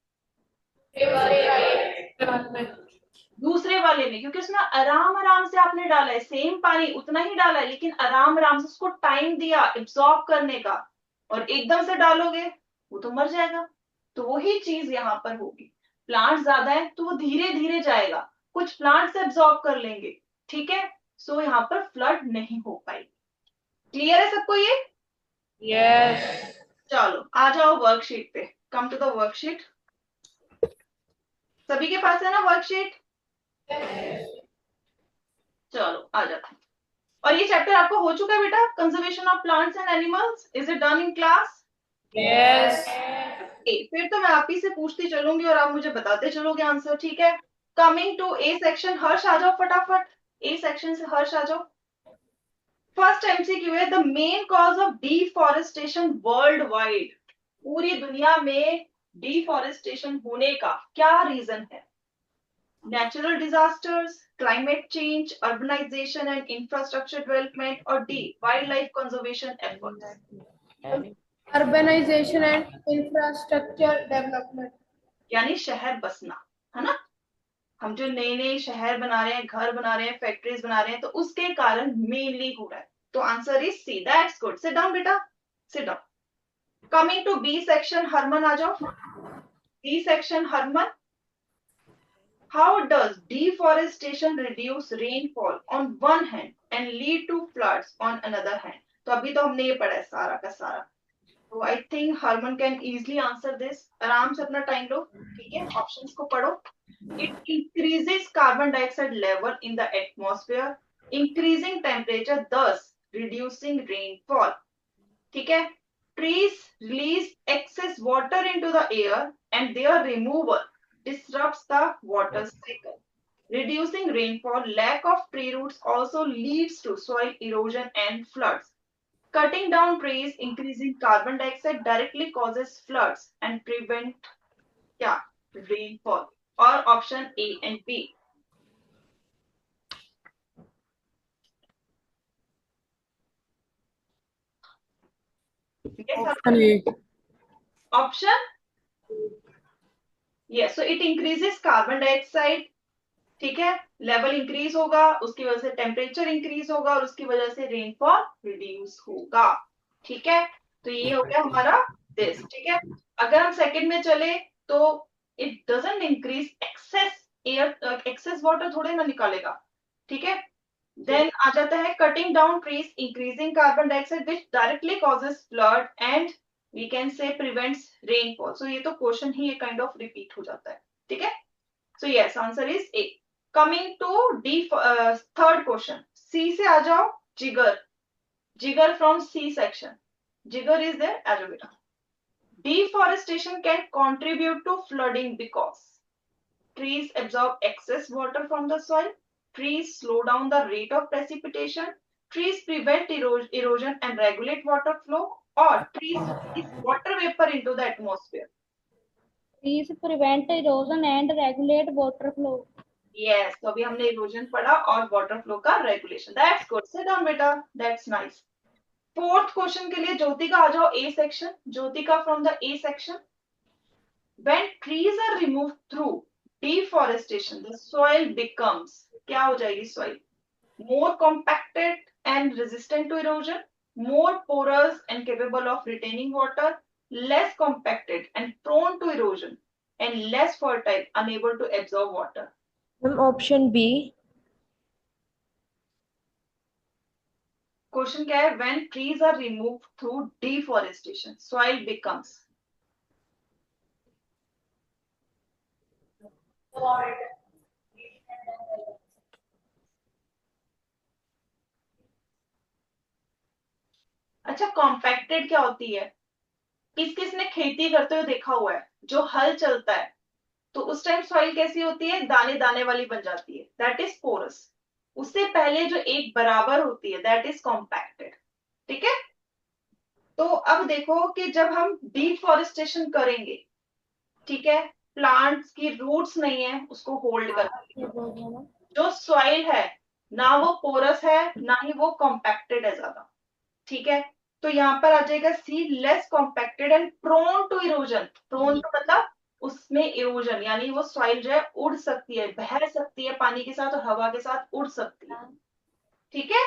दूसरे वाले में, क्योंकि उसमें आराम आराम से आपने डाला है, सेम पानी उतना ही डाला है, लेकिन आराम आराम से उसको टाइम दिया एब्जॉर्ब करने का, और एकदम से डालोगे वो तो मर जाएगा। तो वही चीज यहाँ पर होगी, प्लांट ज्यादा है तो वो धीरे धीरे जाएगा, कुछ प्लांट से एब्जॉर्ब कर लेंगे, ठीक है, सो यहाँ पर फ्लड नहीं हो पाई। क्लियर है सबको ये? Yes. चलो आ जाओ वर्कशीट पे, कम टू द वर्कशीट। सभी के पास है ना वर्कशीट? चलो आ जाते हैं। और ये चैप्टर आपको हो चुका है बेटा, conservation of plants and animals, is it done in class? Yes. फिर तो मैं आप ही से पूछती चलूंगी और आप मुझे बताते चलोगे आंसर, ठीक है? Coming to A section, Harsh आ जाओ फटाफट, ए सेक्शन से हर्ष आ जाओ। फर्स्ट एमसीक्यू है, the main cause of deforestation world wide, पूरी दुनिया में डिफॉरेस्टेशन होने का क्या रीजन है? Natural disasters, climate change, urbanization and infrastructure development, और the wildlife conservation efforts. Urbanization and infrastructure development. यानी शहर बसना, है ना? हम जो नए नए शहर बना रहे हैं, घर बना रहे हैं, फैक्ट्रीज बना रहे हैं, तो उसके कारण मेनली हो रहा है। तो answer is C, that's good. Sit down बेटा, sit down. Coming to B section, Harman आ जाओ। B section, Harman, how does deforestation reduce rainfall on one hand and lead to floods on another hand? तो अभी तो हमने ये पढ़ा है सारा का सारा, तो I think Harman can easily answer this. आराम से अपना टाइम लो, ठीक है? ऑप्शंस को पढ़ो। It increases carbon dioxide level in the atmosphere, increasing temperature, thus reducing rainfall. ठीक है? Trees release excess water into the air and their removal disrupts the water cycle, reducing rainfall. Lack of tree roots also leads to soil erosion and floods. Cutting down trees, increasing carbon dioxide directly causes floods and prevent rainfall. और option A and B. Option A. Option yes, so it increases carbon dioxide, ठीक है? Level increase होगा, उसकी वजह से temperature increase होगा और उसकी वजह से रेनफॉल रिड्यूस होगा, ठीक है? तो ये हो गया हमारा दिस, ठीक है? अगर हम सेकंड में चले तो it doesn't increase excess air, excess water थोड़े ना निकालेगा, ठीक है? देन आ जाता है cutting down trees, increasing carbon dioxide which directly causes flood and we can say prevents rainfall. So ये तो क्वेश्चन ही काइंड ऑफ रिपीट हो जाता है, ठीक है? So yes, answer is A. Coming to D, third question, C से आ जाओ। Jigar, Jigar from C section, Jigar is there as a बेटा। Deforestation can contribute to flooding because trees absorb excess water from the soil, trees slow down the rate of precipitation, trees prevent erosion and regulate water flow, or trees release water vapor into the atmosphere. Trees prevent erosion and regulate water flow. Yes, तो अभी हमने erosion पढ़ा और water flow का regulation. That's good, sit down बेटा, that's nice. Fourth question के लिए ज्योतिका आ जाओ, A section. Jyotika from the A section, when trees are removed through deforestation the soil becomes, क्या हो जाएगी soil? More compacted and resistant to erosion, more porous and capable of retaining water, less compacted and prone to erosion, and less fertile, unable to absorb water. Option B. Question क्या है? when trees are removed through deforestation soil becomes, अच्छा compacted क्या होती है? किस किस ने खेती करते हुए देखा हुआ है? जो हल चलता है तो उस टाइम सॉइल कैसी होती है? दाने दाने वाली बन जाती है, दैट इज पोरस। उससे पहले जो एक बराबर होती है दैट इज कॉम्पैक्टेड, ठीक है? तो अब देखो कि जब हम डिफॉरेस्टेशन करेंगे, ठीक है, प्लांट्स की रूट्स नहीं है उसको होल्ड करने, जो सॉइल है ना वो पोरस है ना ही वो कॉम्पैक्टेड है ज्यादा, ठीक है? तो यहाँ पर आ जाएगा C, less compacted and prone to erosion. Prone to मतलब उसमें इरोजन, यानी वो सॉइल जो है उड़ सकती है, बह सकती है पानी के साथ और हवा के साथ उड़ सकती है, ठीक है?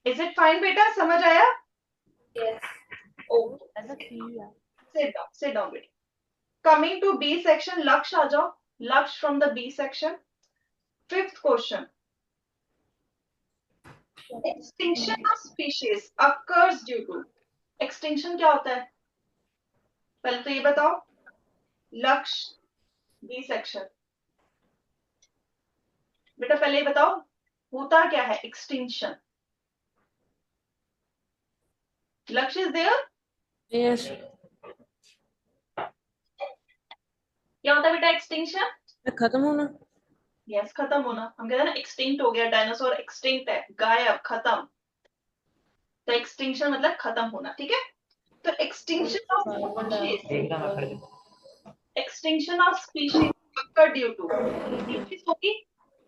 इज इट फाइन बेटा, समझ आया? Sit down बेटा। Coming to B section, Lakshya आ जाओ। Lakshya from the B section, 5th question, extinction of species occurs due to. Extinction क्या होता है पहले तो ये बताओ, लक्ष्य बी सेक्शन। बेटा पहले ये बताओ होता क्या है एक्सटिंक्शन। लक्ष्य इज देयर, Yes. क्या होता है बेटा एक्सटिंक्शन? खत्म होना. यस, खत्म होना। हम कहते हैं ना एक्सटिंक्ट हो गया, डायनासोर एक्सटिंक्ट है, गायब, खत्म। तो एक्सटिंक्शन मतलब खत्म होना, ठीक है। तो extinction of species, extinction of species occur due to, species होगी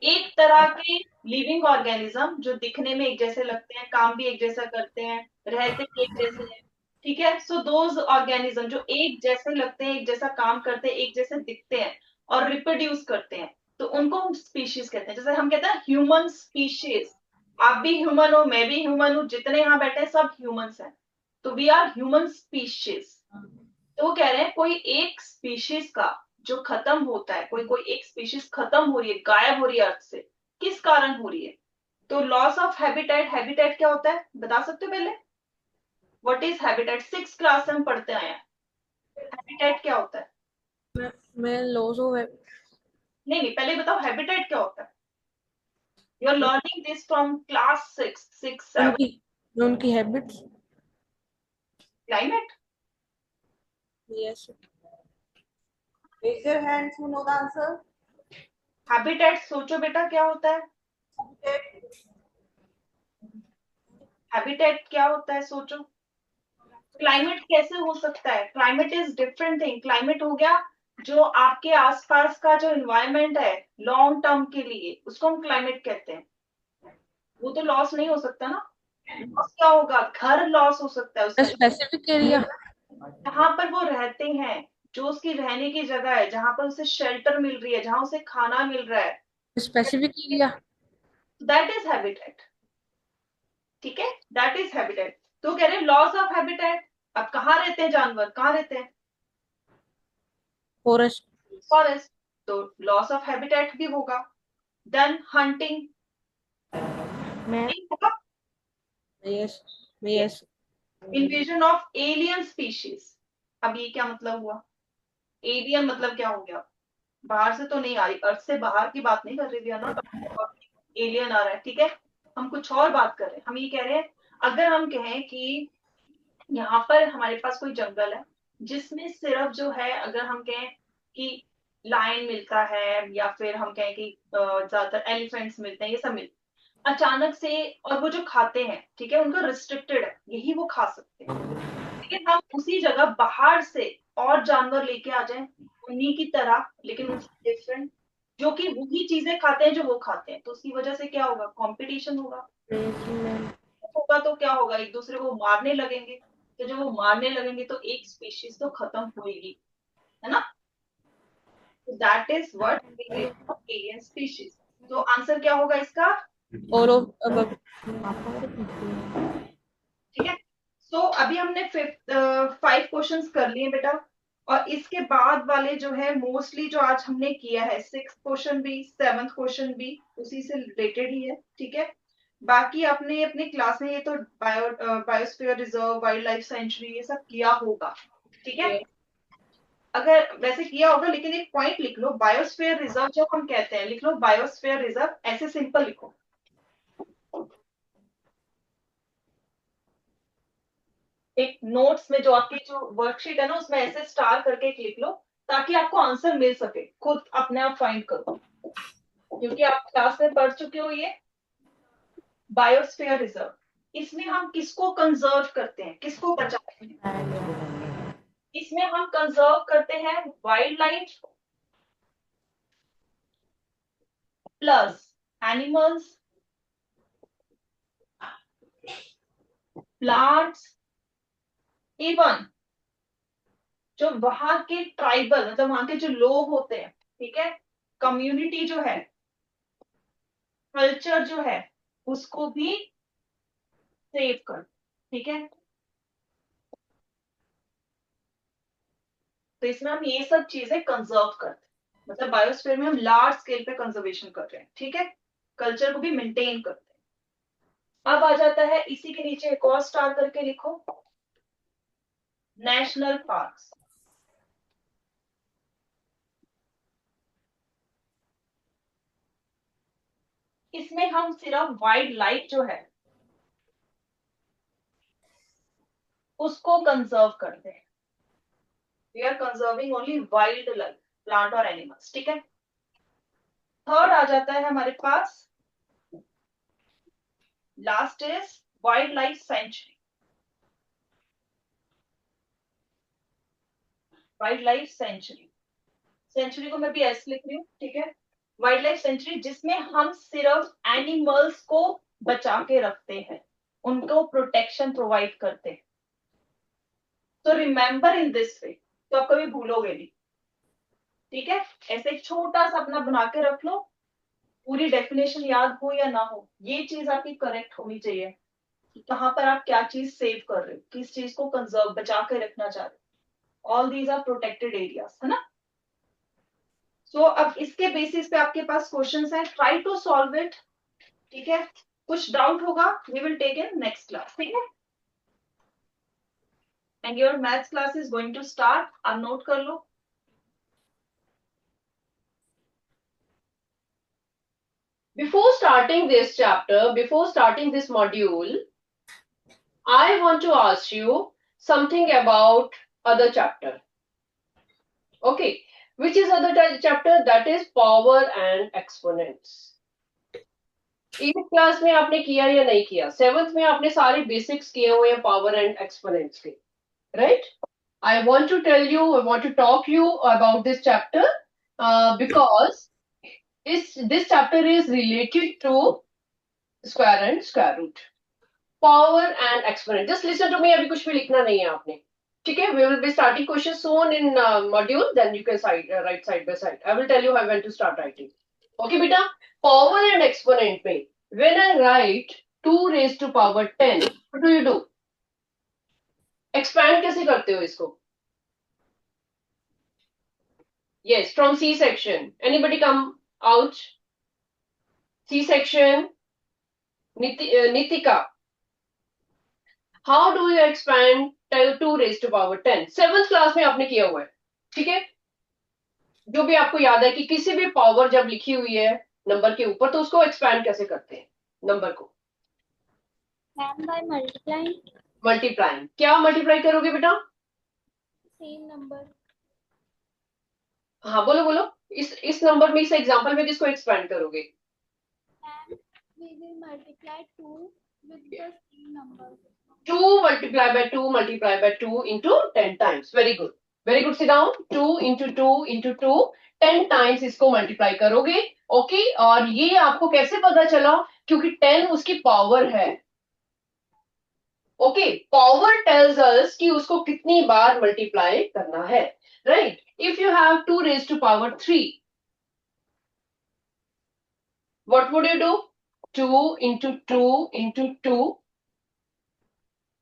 एक तरह के लिविंग ऑर्गेनिज्म जो दिखने में एक जैसे लगते हैं, काम भी एक जैसा करते हैं, रहते भी एक जैसे हैं, ठीक है। सो दोज ऑर्गेनिज्म जो एक जैसे लगते हैं, एक जैसा काम करते हैं, एक जैसे दिखते हैं और रिप्रोड्यूस करते हैं, तो उनको हम स्पीशीज कहते हैं। जैसे हम कहते हैं ह्यूमन स्पीशीज, आप भी ह्यूमन हो, मैं भी ह्यूमन हूं, जितने यहाँ बैठे हैं सब ह्यूमंस हैं, तो वी आर ह्यूमन स्पीशीज। तो वो कह रहे हैं कोई एक स्पीशीज का जो खत्म होता है, कोई कोई एक स्पीशीज खत्म हो रही है, गायब हो रही है अर्थ से, किस कारण हो रही है? तो लॉस ऑफ हैबिटेट, हैबिटेट क्या होता है बता सकते हो पहले? What is habitat? 6th class में हम पढ़ते आए हैं, हैबिटेट क्या होता है? मैं लॉस हो गए. नहीं नहीं, पहले बताओ हैबिटेट क्या होता है। You are learning this from class 6, 7। उनकी habits. Climate, Yes. Raise your hands who know the answer. Habitat सोचो बेटा क्या होता है, हैबिटेट क्या होता है सोचो। क्लाइमेट कैसे हो सकता है? Climate is different thing. Climate हो गया जो आपके आसपास का जो एनवायरनमेंट है लॉन्ग टर्म के लिए, उसको हम क्लाइमेट कहते हैं। वो तो लॉस नहीं हो सकता ना। लॉस क्या होगा? घर लॉस हो सकता है उसका, स्पेसिफिक एरिया. जहां पर वो रहते हैं, जो उसकी रहने की जगह है, जहां पर उसे शेल्टर मिल रही है, जहां उसे खाना मिल रहा है, specific area. That is habitat, ठीक है, दैट इज हैबिटेट। तो कह रहे हैं लॉस ऑफ हैबिटेट। अब कहाँ रहते हैं जानवर, कहाँ रहते हैं? फॉरेस्ट. फॉरेस्ट, तो लॉस ऑफ हैबिटेट भी होगा। देन हंटिंग मैं. होगा। Yes. Yes. Invasion of alien species. अब ये क्या मतलब हुआ? एलियन मतलब क्या हो गया? बाहर से तो नहीं आ रही, अर्थ से बाहर की बात नहीं कर रही, वी आर नॉट एलियन आ रहा है, ठीक है। हम कुछ और बात कर रहे हैं। हम ये कह रहे हैं अगर हम कहें कि यहाँ पर हमारे पास कोई जंगल है जिसमें सिर्फ जो है, अगर हम कहें कि लायन मिलता है, या फिर हम कहें कि ज्यादातर एलिफेंट्स मिलते हैं, ये सब मिलते हैं अचानक से, और वो जो खाते हैं, ठीक है, उनका रिस्ट्रिक्टेड है, यही वो खा सकते हैं। लेकिन हम उसी जगह बाहर से और जानवर लेके आ जाएं उन्हीं की तरह, लेकिन उनसे डिफरेंट, जो कि वही चीजें खाते हैं जो वो खाते हैं, तो उसकी वजह से क्या होगा? कंपटीशन होगा। होगा तो क्या होगा? एक दूसरे को मारने लगेंगे। तो जब वो मारने लगेंगे तो एक स्पीशीज तो खत्म होएगी, है ना। That is what alien species. तो आंसर क्या होगा इसका? और अब ठीक है। सो अभी हमने 5 क्वेश्चंस कर लिए बेटा, और इसके बाद वाले जो है मोस्टली जो आज हमने किया है, 6th क्वेश्चन भी 7th क्वेश्चन भी उसी से रिलेटेड ही है, ठीक है। बाकी अपने अपने क्लास में ये तो biosphere reserve, wild life sanctuary, ये सब किया होगा, ठीक है। अगर वैसे किया होगा, लेकिन एक पॉइंट लिख लो, बायोस्फीयर रिजर्व जब हम कहते हैं, लिख लो बायोस्फीयर रिजर्व, ऐसे सिंपल लिखो। एक नोट्स में जो आपकी जो वर्कशीट है ना, उसमें ऐसे स्टार करके एक लिख लो, ताकि आपको आंसर मिल सके, खुद अपने आप फाइंड करो, क्योंकि आप क्लास में पढ़ चुके हो ये बायोस्फीयर रिजर्व। इसमें हम किसको कंजर्व करते हैं, किसको बचाते हैं? इसमें हम कंजर्व करते हैं wild life plus animals, plants, even जो वहां के ट्राइबल, मतलब वहां के जो लोग होते हैं, ठीक है, कम्युनिटी जो है, कल्चर जो है, उसको भी सेव कर, ठीक है। तो इसमें हम ये सब चीजें कंजर्व करते हैं, मतलब बायोस्फीयर में हम लार्ज स्केल पे कंजर्वेशन कर रहे हैं, ठीक है, कल्चर को भी मेंटेन करते हैं। अब आ जाता है इसी के नीचे एक और स्टार करके लिखो, नेशनल पार्क्स। इसमें हम सिर्फ वाइल्ड लाइफ जो है उसको कंजर्व करते हैं। We are conserving only wildlife, plant और एनिमल्स, ठीक है। थर्ड आ जाता है हमारे पास, last is wildlife sanctuary. Wildlife sanctuary, sanctuary को मैं भी ऐसे लिख रही हूँ, ठीक है। वाइल्ड लाइफ सेंचुरी जिसमें हम सिर्फ एनिमल्स को बचा के रखते हैं, उनको प्रोटेक्शन प्रोवाइड करते हैं। तो रिमेंबर इन दिस वे, तो आप कभी भूलोगे नहीं, ठीक है। ऐसे एक छोटा सा अपना बना के रख लो, पूरी डेफिनेशन याद हो या ना हो, ये चीज आपकी करेक्ट होनी चाहिए कि कहां पर आप क्या चीज सेव कर रहे हो, किस चीज को कंजर्व बचा के रखना चाह रहे हो। All these are protected areas, है ना। सो अब इसके बेसिस पे आपके पास क्वेश्चंस है, ट्राई टू सॉल्व इट, ठीक है। कुछ डाउट होगा we will take in next class, ठीक है। And your maths class is going to start, आप नोट कर लो। Before starting this chapter, before starting this module, I want to ask you something about other chapter. Okay, which is other chapter? That is power and exponents. 8th class में आपने किया या नहीं किया? 7th में आपने सारे बेसिक्स किए हुए हैं पावर एंड एक्सपोनेंट्स के, right? I want to tell you, I want to talk you about this chapter because this chapter is related to square and square root, power and exponent. Just listen to me, अभी कुछ भी लिखना नहीं है आपने, ठीक है। We will be starting questions soon in module, then you can write side by side. I will tell you when to start writing. Okay बेटा, power and exponent में when I write 2 raised to power 10, what do you do? Expand कैसे करते हो इसको? Yes, from C section. Anybody come out? C section. Nitika. How do you expand 2 raised to power 10? 7th class में आपने किया हुआ है, ठीक है। जो भी आपको याद है कि किसी भी पावर जब लिखी हुई है नंबर के ऊपर तो उसको एक्सपैंड कैसे करते हैं नंबर को? By multiplying. मल्टीप्लाइंग। क्या मल्टीप्लाई करोगे बेटा? Same number. हाँ बोलो बोलो, इस नंबर में, इस एग्जांपल में किसको एक्सपैंड करोगे? We will multiply 2 with the same number. 2 multiplied by 2 multiplied by 2 into 10 times. Very good. Very good. Sit down. 2 into 2 into 2 10 times इसको मल्टीप्लाई करोगे, ओके। और ये आपको कैसे पता चला? क्योंकि 10 उसकी पावर है, ओके। पावर टेल्स अस कि उसको कितनी बार मल्टीप्लाई करना है, right. If you have 2 raised to power 3, what would you do? 2 into 2 into 2,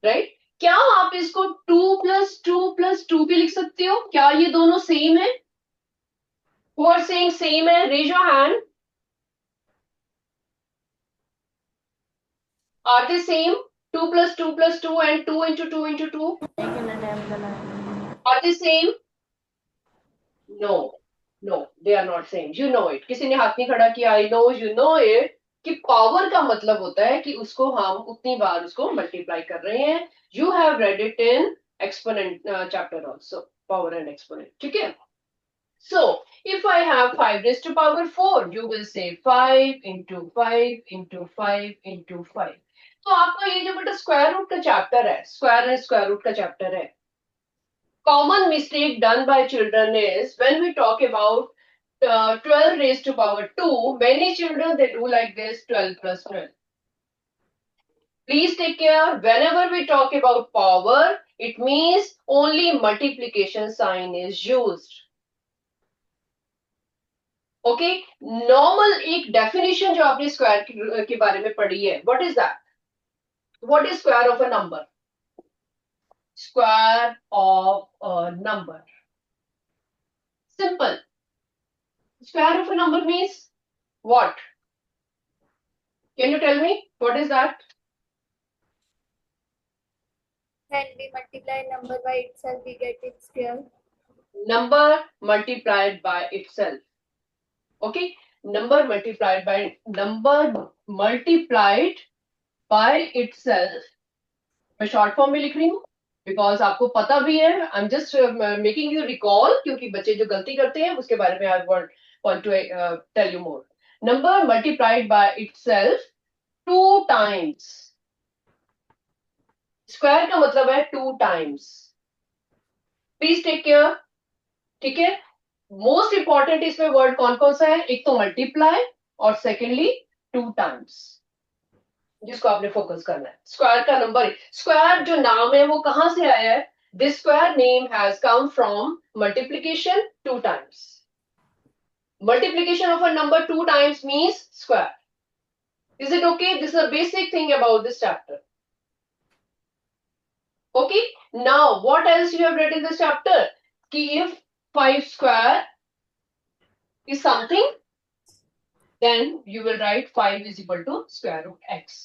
right. क्या आप इसको 2 + 2 भी लिख सकते हो? क्या ये दोनों सेम है? Who are saying same है? Raise your hand. Are they same? 2 + 2 + 2 and 2 into 2 into 2. Are they same? No, no, they are not same. You know it. किसी ने हाथ नहीं खड़ा किया. I know you know it. कि power का मतलब होता है कि उसको हम उतनी बार उसको मल्टीप्लाई कर रहे हैं. You have read it in exponent chapter also, power and exponent. ठीक है? So, if I have 5 raised to power 4, you will say 5 into 5 into 5 into 5. तो आपका ये जो बेटा स्क्वायर रूट का चैप्टर है, स्क्वायर एंड स्क्वायर रूट का चैप्टर है. Common mistake done by children is when we talk about 12 raised to power 2, many children they do like this, 12 plus 12. Please take care. Whenever we talk about power, it means only multiplication sign is used. Okay, normal एक definition जो आपने square के बारे में पढ़ी है, what is that? What is square of a number? Square of a number, simple. Square of a number means what? Can you tell me what is that? When we multiply number by itself, we get its square. Number multiplied by itself. Okay, number multiplied by itself. मैं short form में लिख रही हूँ because आपको पता भी है. I am just making you recall, क्योंकि बच्चे जो गलती करते हैं उसके बारे में I want to tell you more. Number multiplied by itself 2 times. Square का मतलब है 2 टाइम्स. Please take care. ठीक है, मोस्ट इंपॉर्टेंट इसमें वर्ड कौन कौन सा है? एक तो मल्टीप्लाई और सेकेंडली 2 टाइम्स, जिसको आपने फोकस करना है. स्क्वायर का नंबर, स्क्वायर जो नाम है वो कहां से आया है? This square name has come from multiplication 2 times. Multiplication of a number 2 times means square. Is it okay? This is a basic thing about this chapter. Okay. Now, what else you have read in this chapter? Ki if 5 square is something, then you will write 5 is equal to square root x.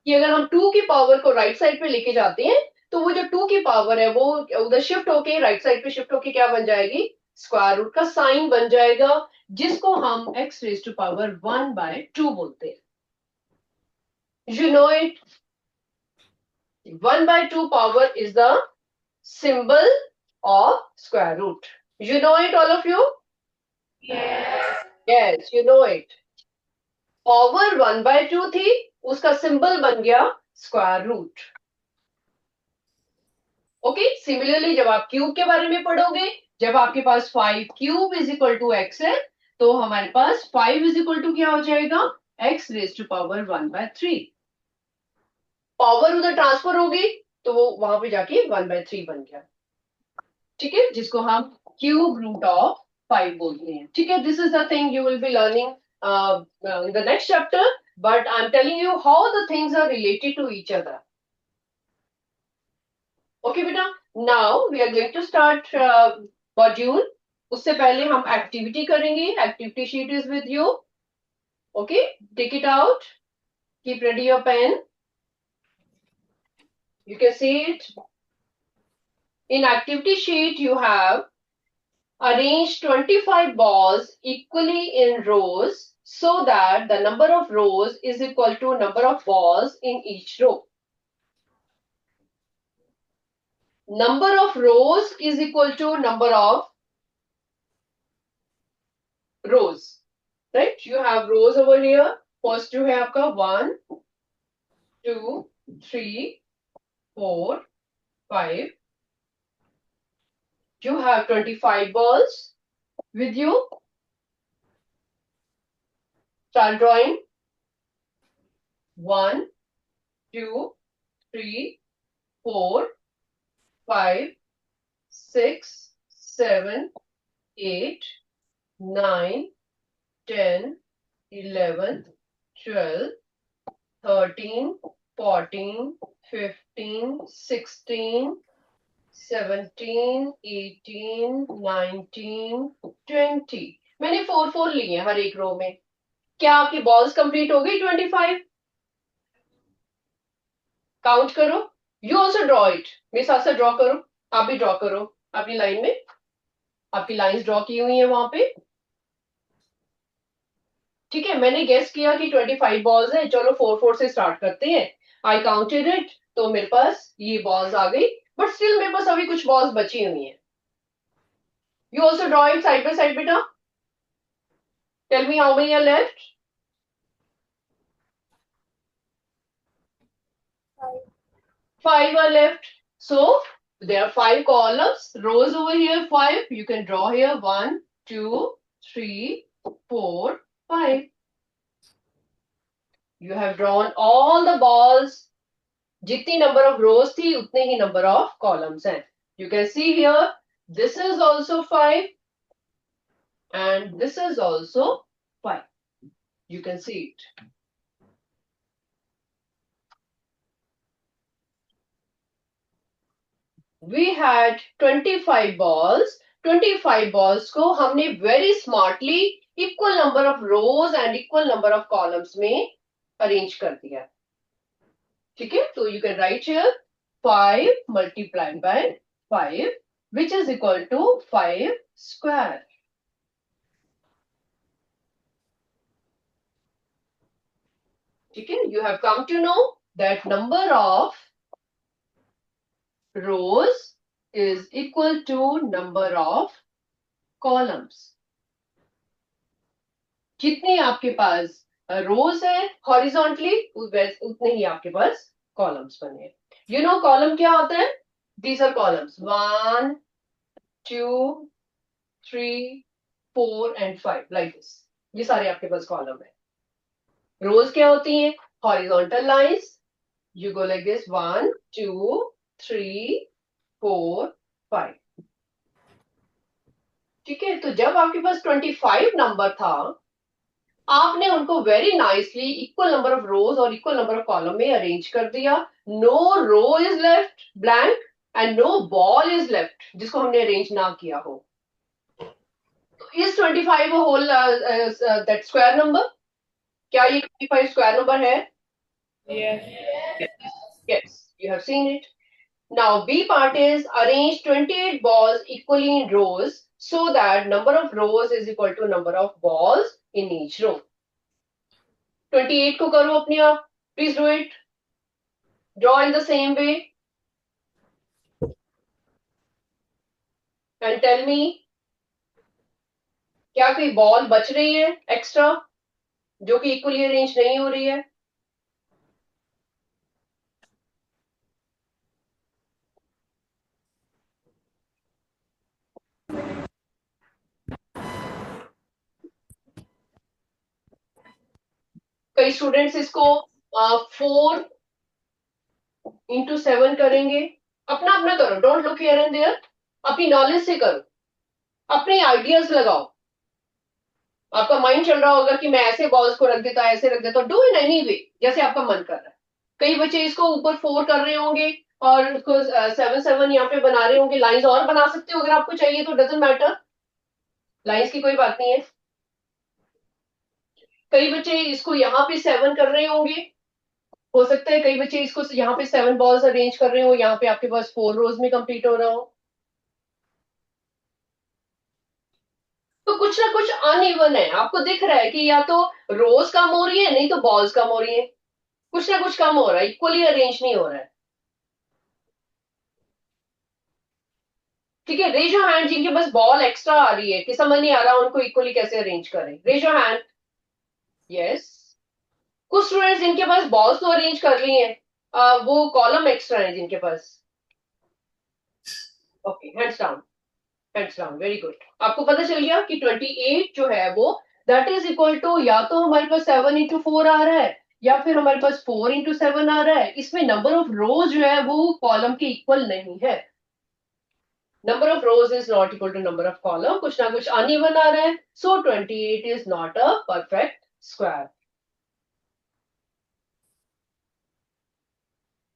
कि अगर हम 2 की power को right side पे लेके जाते हैं तो वो जो 2 की पावर है वो उधर शिफ्ट होके राइट साइड पे शिफ्ट होके क्या बन जाएगी? स्क्वायर रूट का साइन बन जाएगा, जिसको हम x रेज टू पावर 1/2 बोलते हैं. You know it. 1/2 power is the symbol of square root. You know it, all of you? Yes, you know it. Power 1/2 थी, उसका सिंबल बन गया स्क्वायर रूट. ओके, सिमिलरली जब आप क्यूब के बारे में पढ़ोगे, जब आपके पास 5 cube is equal to x है, तो हमारे पास 5 इज इक्वल टू क्या हो जाएगा? x raise to power 1/3. Power उधर ट्रांसफर होगी तो वो वहां पे जाके 1/3 बन गया. ठीक है, जिसको हम क्यूब रूट ऑफ 5 बोलते हैं. ठीक है, this is the thing you will be learning in the next chapter, but I'm telling you how the things are related to each other. Okay, beta. Now we are going to start module. उससे पहले हम activity करेंगे. Activity sheet is with you. Okay, take it out. Keep ready your pen. You can see it. In activity sheet, you have arranged 25 balls equally in rows so that the number of rows is equal to number of balls in each row. Number of rows is equal to number of rows. Right? You have rows over here. First you have 1, 2, 3, 4, 5. You have 25 balls with you. Start drawing. 1, 2, 3, 4, 5, 6, 7, 8, 9, 10, 11, 12, 13, 14, 15, 16, 17, 18, 19, 20. मैंने 4 लिए हर एक रो में. क्या आपकी balls complete हो गई? 25. Count करो. You also draw it. मेरे साथ साथ ड्रॉ करो. आप भी ड्रॉ करो अपनी लाइन में. आपकी लाइंस ड्रॉ की हुई है वहां पे. ठीक है, मैंने गेस किया कि 25 बॉल्स है. चलो 4 से स्टार्ट करते हैं. आई काउंटेड इट, तो मेरे पास ये बॉल्स आ गई, बट स्टिल मेरे पास अभी कुछ बॉल्स बची हुई हैं. You also draw it side by side बेटा. Tell me how many are left. 5 are left. So there are 5 columns, rows over here 5. You can draw here 1, 2, 3, 4, 5. You have drawn all the balls. जितनी number of rows थी उतने ही number of columns हैं. You can see here, this is also 5 and this is also 5. You can see it. We had 25 balls. 25 balls को हमने very smartly equal number of rose and equal number of columns में arrange कर दिया. ठीक है, तो you can write here 5 multiplied by 5 which is equal to 5 square. ठीक है, you have come to know that number of rows is equal to number of columns. जितने आपके पास रोज है हॉरिजॉन्टली उतने ही आपके पास कॉलम्स बने हैं. यू नो कॉलम क्या होता है? These are columns 1 2 3 4 and 5 like this. ये सारे आपके पास कॉलम है. रोज क्या होती हैं? Horizontal lines. You go like this 1 2 3 4 5. ठीक है, तो जब आपके पास 25 नंबर था आपने उनको very nicely equal number of rows और इक्वल नंबर ऑफ कॉलम में अरेंज कर दिया. No row is left blank and no ball is left जिसको हमने अरेंज ना किया हो. Is 25 whole that square number? क्या ये 25 स्क्वायर नंबर है? Yes, you have seen it. Now B part is arrange 28 balls equally in rows so that number of rows is equal to number of balls in each row. 28 को करो अपने आप. Please do it. Draw in the same way. And tell me, क्या कोई ball बच रही है extra जो कि इक्वली अरेंज नहीं हो रही है? कई स्टूडेंट्स इसको 4 into 7 करेंगे. अपना अपना करो. Don't look here and there. अपनी नॉलेज से करो. अपने आइडियाज लगाओ. आपका माइंड चल रहा होगा कि मैं ऐसे बॉल्स को रख देता ऐसे रख देता. डू इन एनी वे जैसे आपका मन कर रहा है. कई बच्चे इसको ऊपर 4 कर रहे होंगे और उसको 7 यहाँ पे बना रहे होंगे. लाइंस और बना सकते हो अगर आपको चाहिए तो. Doesn't matter. लाइंस की कोई बात नहीं है. कई बच्चे इसको यहाँ पे 7 कर रहे होंगे. हो सकता है कई बच्चे इसको यहाँ पे 7 बॉल्स अरेंज कर रहे हो. यहाँ पे आपके पास 4 रोज में कंप्लीट हो रहा हो. तो कुछ ना कुछ अनइवन है. आपको दिख रहा है कि या तो रोज कम हो रही है नहीं तो बॉल्स कम हो रही है. कुछ ना कुछ कम हो रहा है. इक्वली अरेंज नहीं हो रहा है. ठीक है, रेज योर हैंड जिनके पास बॉल एक्स्ट्रा आ रही है कि समझ नहीं आ रहा उनको इक्वली कैसे अरेंज करें. Raise your hand. यस. कुछ स्टूडेंट्स जिनके पास बॉल्स तो अरेंज कर ली हैं वो कॉलम एक्स्ट्रा है जिनके पास. Okay, hands down. Hands down. Very good. आपको पता चल गया कि 28 जो है वो दैट इज इक्वल टू या तो हमारे पास 7 into 4 आ रहा है या फिर हमारे पास 4 into 7 आ रहा है. इसमें नंबर ऑफ रोज जो है वो कॉलम के इक्वल नहीं है. Number of rows is not equal to number of column. कुछ ना कुछ अनइवन आ रहा है. So 28 is not a perfect square.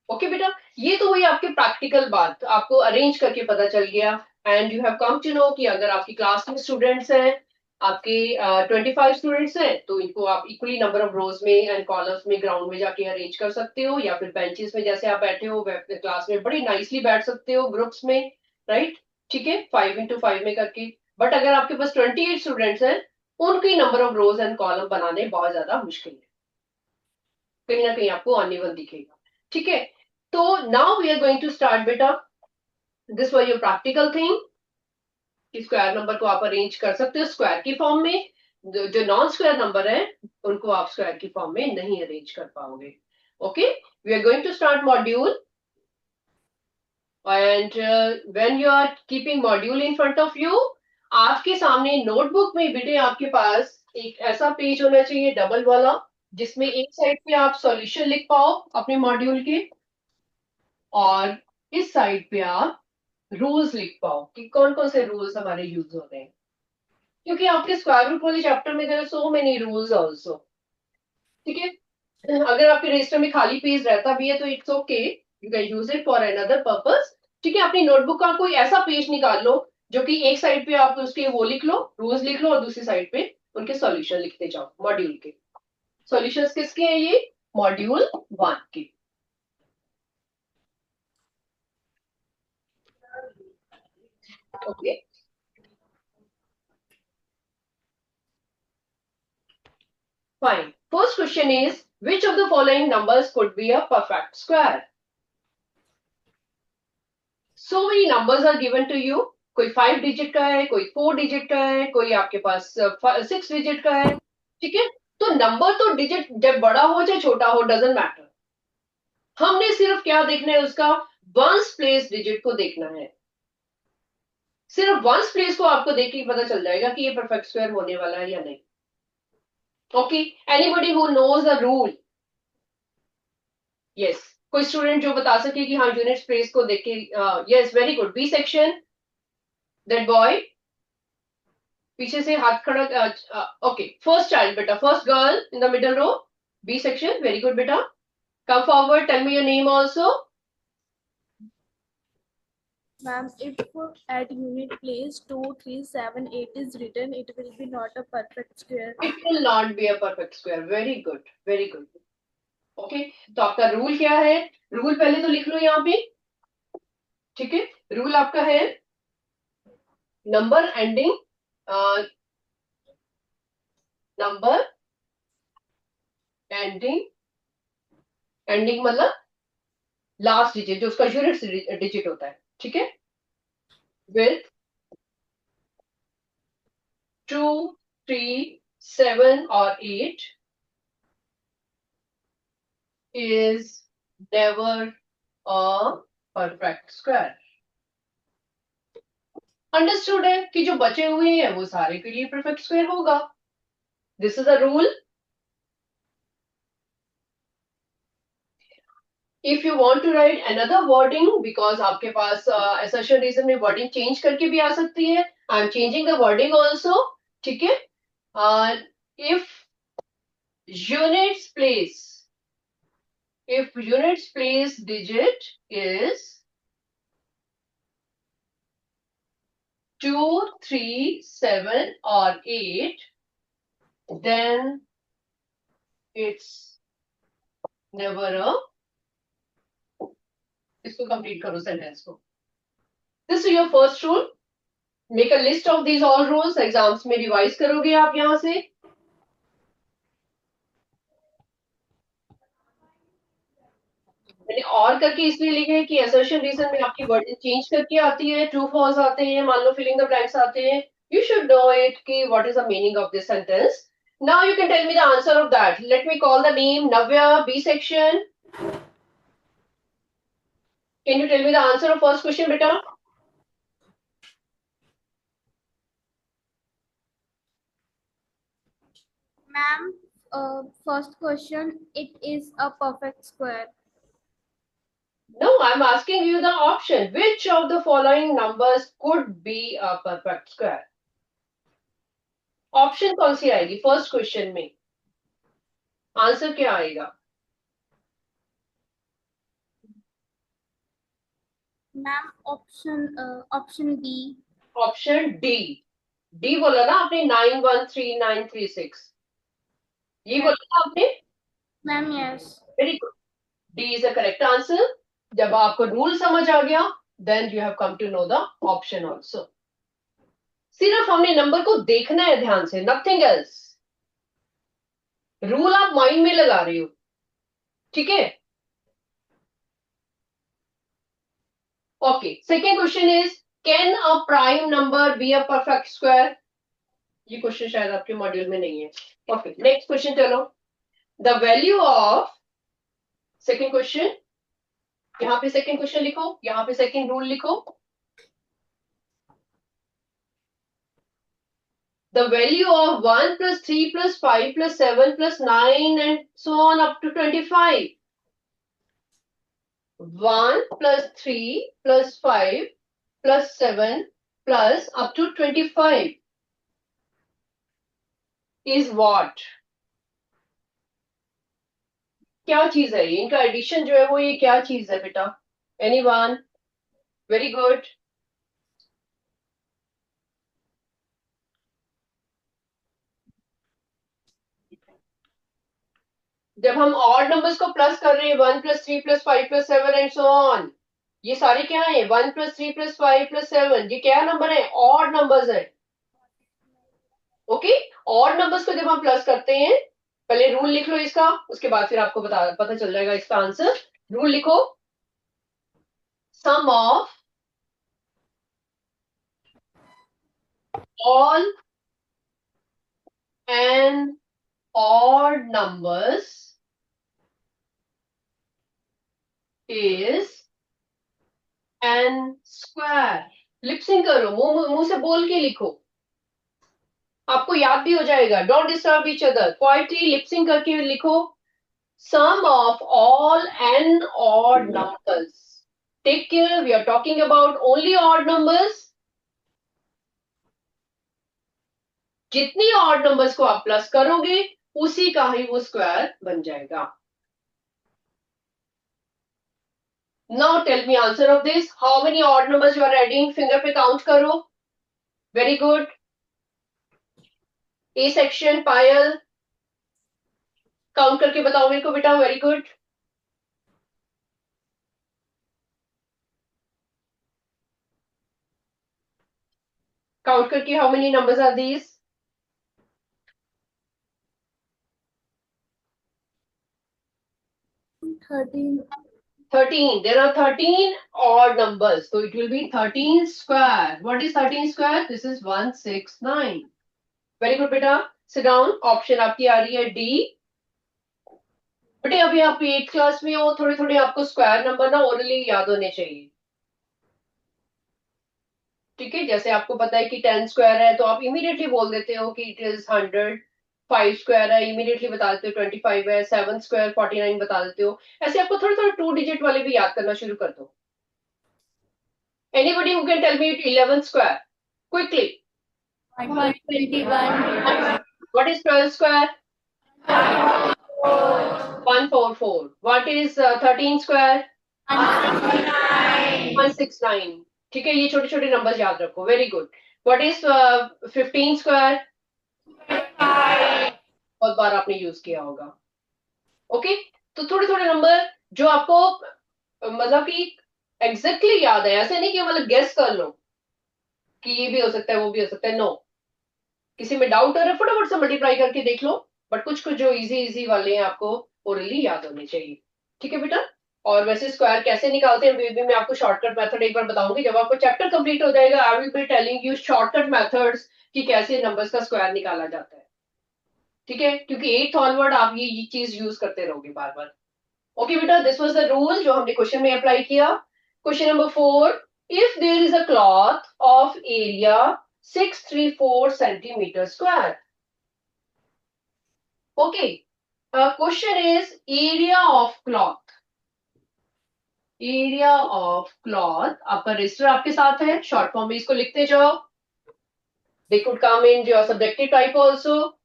Okay बेटा, ये तो हुई आपकी प्रैक्टिकल बात. आपको अरेंज करके पता चल गया. And you have come to know कि अगर आपकी क्लास में स्टूडेंट्स हैं आपके 25 स्टूडेंट्स हैं तो इनको आप इक्वली नंबर ऑफ रोज में एंड कॉलम्स में ग्राउंड में जाके अरेंज कर सकते हो या फिर बेंचेस में जैसे आप बैठे हो क्लास में बड़ी नाइसली बैठ सकते हो ग्रुप्स में. राइट. ठीक है, 5 into 5 में करके. बट अगर आपके पास 28 स्टूडेंट्स हैं उनकी number of rose and column बनाने बहुत ज्यादा मुश्किल है. कहीं ना कहीं आपको अनइवन दिखेगा. ठीक है, तो now we are going to start बेटा. This was your practical thing कि स्क्वायर नंबर को आप अरेंज कर सकते हो स्क्वायर की फॉर्म में. जो नॉन स्क्वायर नंबर है उनको आप स्क्वायर की फॉर्म में नहीं अरेंज कर पाओगे. Okay, we are going to start module. And when you are keeping module in front of you आपके सामने नोटबुक में बेटे आपके पास एक ऐसा पेज होना चाहिए डबल वाला जिसमें एक साइड पे आप सॉल्यूशन लिख पाओ अपने मॉड्यूल के और इस साइड पे आप रूल्स लिख पाओ कि कौन कौन से रूल्स हमारे यूज होते हैं. क्योंकि आपके स्क्वायर रूट वाले चैप्टर में there are so many rules also. ठीक है, अगर आपके रजिस्टर में खाली पेज रहता भी है तो it's okay. You can use it for another purpose. ठीक है, अपनी नोटबुक का कोई ऐसा पेज निकाल लो जो कि एक साइड पे आप उसके वो लिख लो, रूल्स लिख लो, और दूसरी साइड पे उनके सॉल्यूशन लिखते जाओ मॉड्यूल के। सॉल्यूशंस किसके हैं ये? मॉड्यूल 1 के। Okay, fine. First question is, which of the following numbers could be a perfect square? So many numbers are given to you. कोई 5 डिजिट का है, कोई 4 डिजिट का है, कोई आपके पास 6 डिजिट का है, ठीक है। तो नंबर तो डिजिट जब बड़ा हो चाहे छोटा हो, डजेंट मैटर। हमने सिर्फ क्या देखना है, उसका वंस प्लेस डिजिट को देखना है। सिर्फ वंस प्लेस को आपको देख के पता चल जाएगा कि ये परफेक्ट स्क्वायर होने वाला है या नहीं। Okay, anybody who knows the rule? Yes, कोई स्टूडेंट जो बता सके कि हाँ यूनिट प्लेस को देख के। Yes, very good, B section, that boy. पीछे से हाथ खड़ा। ओके, फर्स्ट चाइल्ड बेटा, first girl in the middle row, B section, very good बेटा। Come forward, tell me your name also. Ma'am, if at unit place 2, 3, 7, 8 is written, it will be not a perfect square. It will not be a perfect square. Very good, very good. Okay, तो आपका rule क्या है? Rule पहले तो लिख लो यहाँ पे, ठीक है। रूल आपका है number ending, number ending, ending मतलब लास्ट डिजिट, जो उसका यूनिट डिजिट होता है, ठीक है, विथ 2, 3, 7 और 8 is never a perfect square. Understood है कि जो बचे हुए हैं वो सारे के लिए परफेक्ट स्क्वायर होगा। This is a rule. If you want to write another wording, because आपके पास असर्शन रीजन में वर्डिंग चेंज करके भी आ सकती है, I am changing the wording also, ठीक है। If units place, if units place digit is 2, 3, 7 or 8, then it's never a, इसको कंप्लीट करो सेंटेंस को। This is your first rule. Make a list of these all rules, exams में revise करोगे आप यहां से। मैंने और करके इसलिए लिखे हैं कि असर्शन रीजन में आपकी वर्डिंग चेंज करके आती है, ट्रू फॉल्स आते हैं, मान लो फिलिंग द ब्लैंक्स आते हैं। यू शुड नो इट कि what is the meaning of this sentence. Now you can tell me the answer of that. Let me call the name Navya, B section. Can you tell me the answer of first question बेटा? Ma'am, first question, it is a perfect square. No, I'm asking you the option. Which of the following numbers could be a perfect square? Option कौन सी आएगी first question में? Answer क्या आएगा? Ma'am, option D. Option D. D बोला ना आपने, 913936, ये बोला ना आपने? Ma'am, yes. Very good, D is the correct answer. जब आपको रूल समझ आ गया, then you have come to know the option also. सिर्फ हमने नंबर को देखना है ध्यान से, नथिंग एल्स। रूल आप माइंड में लगा रहे हो, ठीक है। Okay, second question is, can a prime number be a perfect square? ये क्वेश्चन शायद आपके मॉड्यूल में नहीं है। ओके, नेक्स्ट क्वेश्चन चलो। The value of, second question, यहां पे सेकेंड क्वेश्चन लिखो, यहां पे सेकेंड रूल लिखो। The value of 1 plus 3 plus 5 plus 7 plus 9 and so on up to 25. 1 plus 3 plus 5 plus 7 plus up to 25 is what? क्या चीज है ये? इनका एडिशन जो है वो ये क्या चीज है बेटा? Anyone? Very good. जब हम ऑड नंबर्स को प्लस कर रहे हैं 1 + 3 + 5 + 7 एंड सो ऑन, ये सारे क्या है 1 + 3 + 5 + 7, ये क्या नंबर है ऑड नंबर्स है। ओके, ऑड नंबर्स को जब हम प्लस करते हैं, पहले रूल लिख लो इसका, उसके बाद फिर आपको पता चल जाएगा इसका आंसर। रूल लिखो, sum of all and odd numbers is n square। Lip syncing करो, मुंह से बोल के लिखो, आपको याद भी हो जाएगा। Don't disturb each other, quietly lip syncing करके लिखो। Sum of all n odd numbers, take care, we are talking about only odd numbers. जितनी ऑड नंबर्स को आप प्लस करोगे उसी का ही वो स्क्वायर बन जाएगा। Now tell me answer of this. How many odd numbers you are adding? Finger पे count करो. Very good. A section, Payal count करके बताओ मेरे को बेटा। Very good. काउंट करके how many numbers are these? 13. There are 13 odd numbers, so it will be 13 square. What is 13 square? This is 169. Very good बेटा, sit down. Option आपकी आ रही है डी। बेटे अभी आप 8th क्लास में हो, थोड़े थोड़े आपको स्क्वायर नंबर ना ओरली याद होने चाहिए। ठीक है, जैसे आपको पता है कि 10 स्क्वायर है तो आप इमीडिएटली बोल देते हो कि इट इज 100। 5 स्क्वायर है इमीडिएटली बता देते हो 25 है। 7 स्क्वायर 49 बता देते हो। ऐसे आपको थोड़ा थोड़ा 2 डिजिट वाले भी याद करना शुरू कर दो। Anybody who can tell me 11 square quickly? 121. What is 12 square? 144. What is 13 square? 169. ठीक है, ये छोटे छोटे नंबर्स याद रखो। Very good. What is 15 square? बहुत बार आपने यूज किया होगा। ओके, तो थोड़े थोड़े नंबर जो आपको मतलब कि एग्जैक्टली याद है, ऐसे नहीं कि मतलब गेस कर लो कि ये भी हो सकता है वो भी हो सकता है। नो, किसी में डाउट है फटाफट से मल्टीप्लाई करके देख लो, बट कुछ कुछ जो इजी इजी वाले हैं आपको ओरली याद होने चाहिए। ठीक है बेटा, और वैसे स्क्वायर कैसे निकालते हैं बेबी मैं आपको शॉर्टकट मेथड एक बार बताऊंगी। जब आपको चैप्टर कंप्लीट हो जाएगा I will be telling you shortcut methods कि कैसे नंबर्स का स्क्वायर निकाला जाता है। ठीक है, क्योंकि 8th ऑनवर्ड आप ये चीज यूज करते रहोगे बार बार। ओके बेटा, दिस वाज द रूल जो हमने क्वेश्चन में अप्लाई किया। Question number 4, if there is a cloth of area 634 centimetre square. Okay, question is area of cloth. Area of cloth, आपका रजिस्टर आपके साथ है, शॉर्ट फॉर्म में इसको लिखते जाओ। They could come in your subjective type also.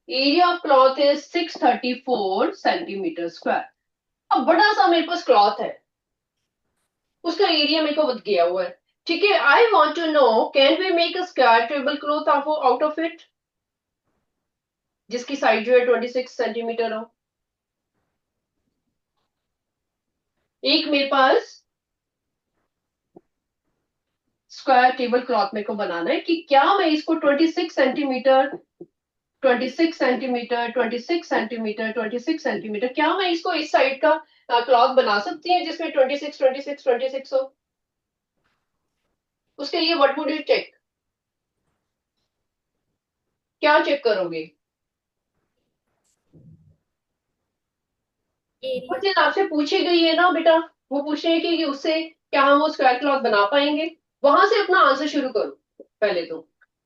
Area of cloth is 634 centimetre square. अब बड़ा सा मेरे पास क्लॉथ है, उसका एरिया मेरे को बत गया हुआ है। ठीक है, I want to know can we make a square table cloth out of it, जिसकी साइड जो है 26 सेंटीमीटर हो। एक मेरे पास स्क्वायर टेबल क्लॉथ मेरे को बनाना है कि क्या मैं इसको 26 सेंटीमीटर 26 सेंटीमीटर 26 सेंटीमीटर 26 सेंटीमीटर, क्या मैं इसको इस साइड का क्लॉथ बना सकती है जिसमें 26 26 26 हो? उसके लिए व्हाट वुड यू चेक? क्या चेक करोगे? कुछ चीज आपसे पूछी गई है ना बेटा, वो पूछ रहे हैं कि उससे क्या हम वो स्क्वायर क्लॉथ बना पाएंगे। वहां से अपना आंसर शुरू करो पहले तो,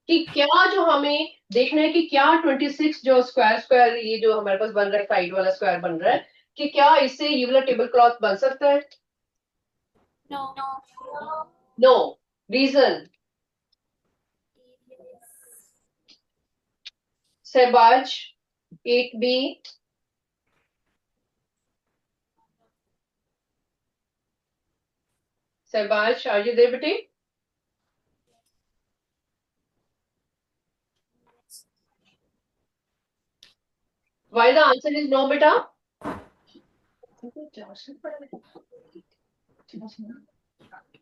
कि क्या जो हमें देखना है कि क्या 26 जो स्क्वायर स्क्वायर ये जो हमारे पास बन रहा है साइड वाला स्क्वायर बन रहा है, कि क्या इससे ये वाला टेबल क्लॉथ बन सकता है? No. Reason? Shahbaz 8B, Shahbaz are you there बेटे? Why the answer is no, beta?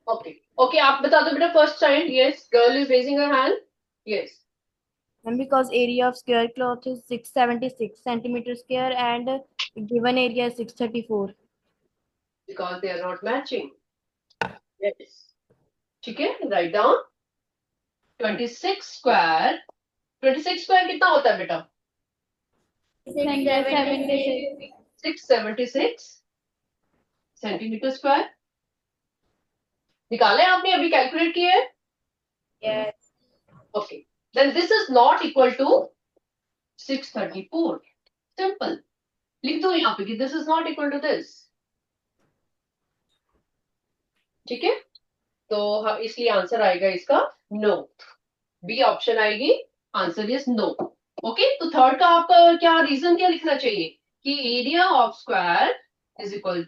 Okay. Okay, आप बता दो बेटा first child. Yes, girl is raising her hand. Yes. And because area of square cloth is 676 centimeter square and given area is 634. Because they are not matching. Yes. ठीक है, write down 26 square. 26 square कितना होता है बेटा? 676. 676 centimetre square. निकाले आपने, अभी calculate किया है? Yes. Okay. Then this is not equal to 634. Simple. लिख दो यहाँ पे कि this is not equal to this. ठीक है, तो इसलिए आंसर आएगा इसका नो. बी ऑप्शन आएगी, आंसर इज नो. ओके, तो थर्ड का आपका क्या रीजन क्या लिखना चाहिए कि area of square is equal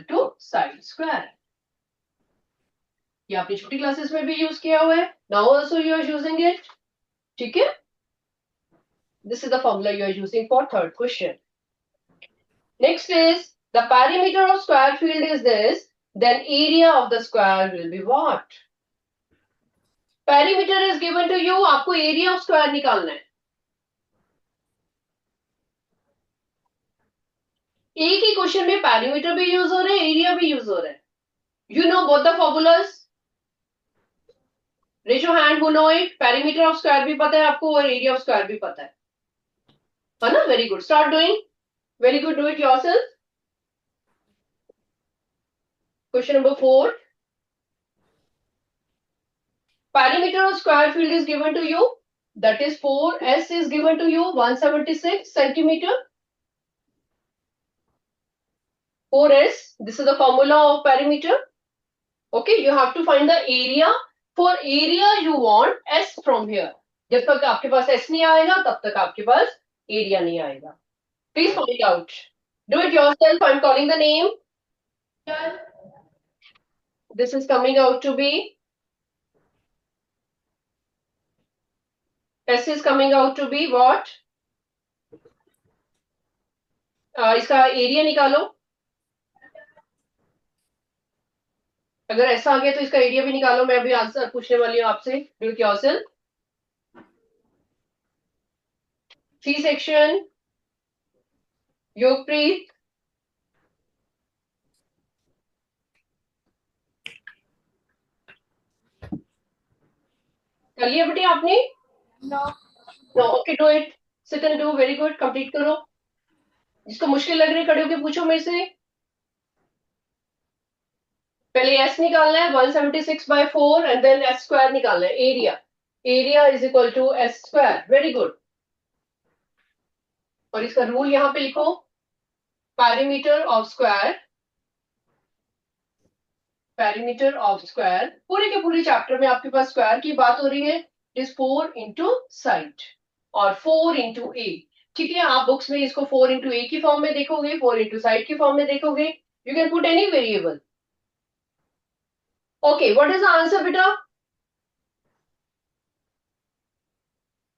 to side square. ये आपने छोटी क्लासेस में भी यूज किया हुआ है. Now also you are using it. ठीक है, this is the formula you are using for third question. Next is the perimeter of square field is this, then area of the square will be what? Perimeter is given to you, आपको area of square निकालना है. एक ही question में perimeter भी use हो रहा है, area भी यूज हो रहा है. You know both the formulas? Raise your hand who know it. Perimeter of square भी पता है आपको और area of square भी पता है ना? Very good. Start doing. Very good. Do it yourself. Question number 4. Perimeter of square field is given to you. That is 4S is given to you, 176 centimeter. 4S. This is the formula of perimeter. Okay, you have to find the area. For area you want S from here. जब तक आपके पास S नहीं आएगा तब तक आपके पास area नहीं आएगा. Please find out. Do it yourself. I'm calling the name. This is coming out to be S is coming out to be what? इसका एरिया निकालो. अगर ऐसा आ गया तो इसका एरिया भी निकालो. मैं अभी आंसर पूछने वाली हूँ आपसे. Do it yourself. C section Yogpreet. कर लिया बेटे आपने? No. No. Okay, do it. Sit and do. Very good. Complete करो. जिसको मुश्किल लग रही है खड़े होके पूछो मेरे से. पहले S निकालना है 176/4 एंड देन S स्क्वायर निकालना है. Area is equal to S square. Very good. और इसका रूल यहां पे लिखो. पैरीमीटर ऑफ स्क्वायर पूरे के पूरे चैप्टर में आपके पास स्क्वायर की बात हो रही है. इज 4 इंटू साइड और 4 इंटू ए. ठीक है, आप बुक्स में इसको 4 इंटू ए की फॉर्म में देखोगे, 4 इंटू साइड की फॉर्म में देखोगे. You can put any variable. Okay, what is the answer बेटा?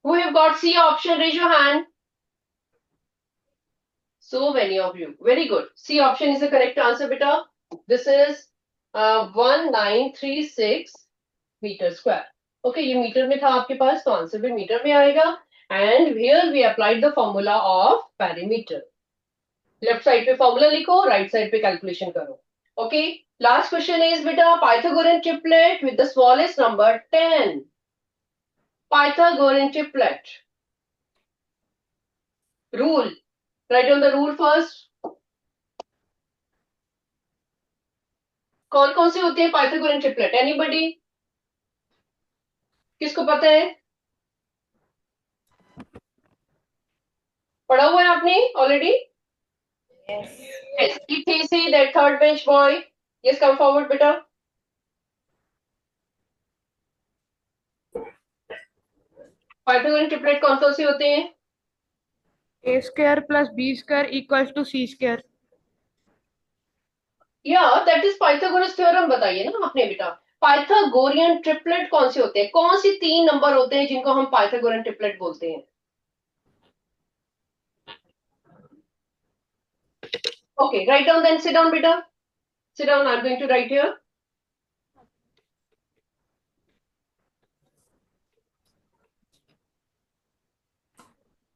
Who have got C option? Raise your hand. So many of you. Very good. C option is the correct answer, beta. This is 1936 meter square. Okay, ये metre में था आपके पास, तो answer भी metre में आएगा. And here we applied the formula of perimeter. Left side पे formula लिखो, right side पे calculation करो. Okay. Last question is beta Pythagorean triplet with the smallest number 10. Pythagorean triplet. Rule. Write down the rule first. कौन कौन से होते हैं Pythagorean triplet? Anybody? किसको पता है? पढ़ा हुआ है आपने already? Yes. Yes. Please say that third bench boy. Yes, come forward, beta. Pythagorean triplet कौन कौन से होते हैं? A square plus B square equals to C square. Yeah, that is Pythagoras theorem. बताइए ना आपने बेटा. पाइथागोरियन ट्रिपलेट कौन से होते हैं? कौन सी 3 नंबर होते हैं जिनको हम पाइथागोरियन ट्रिपलेट बोलते हैं? Okay, write down then. Sit down, beta. Sit down. I'm going to write here.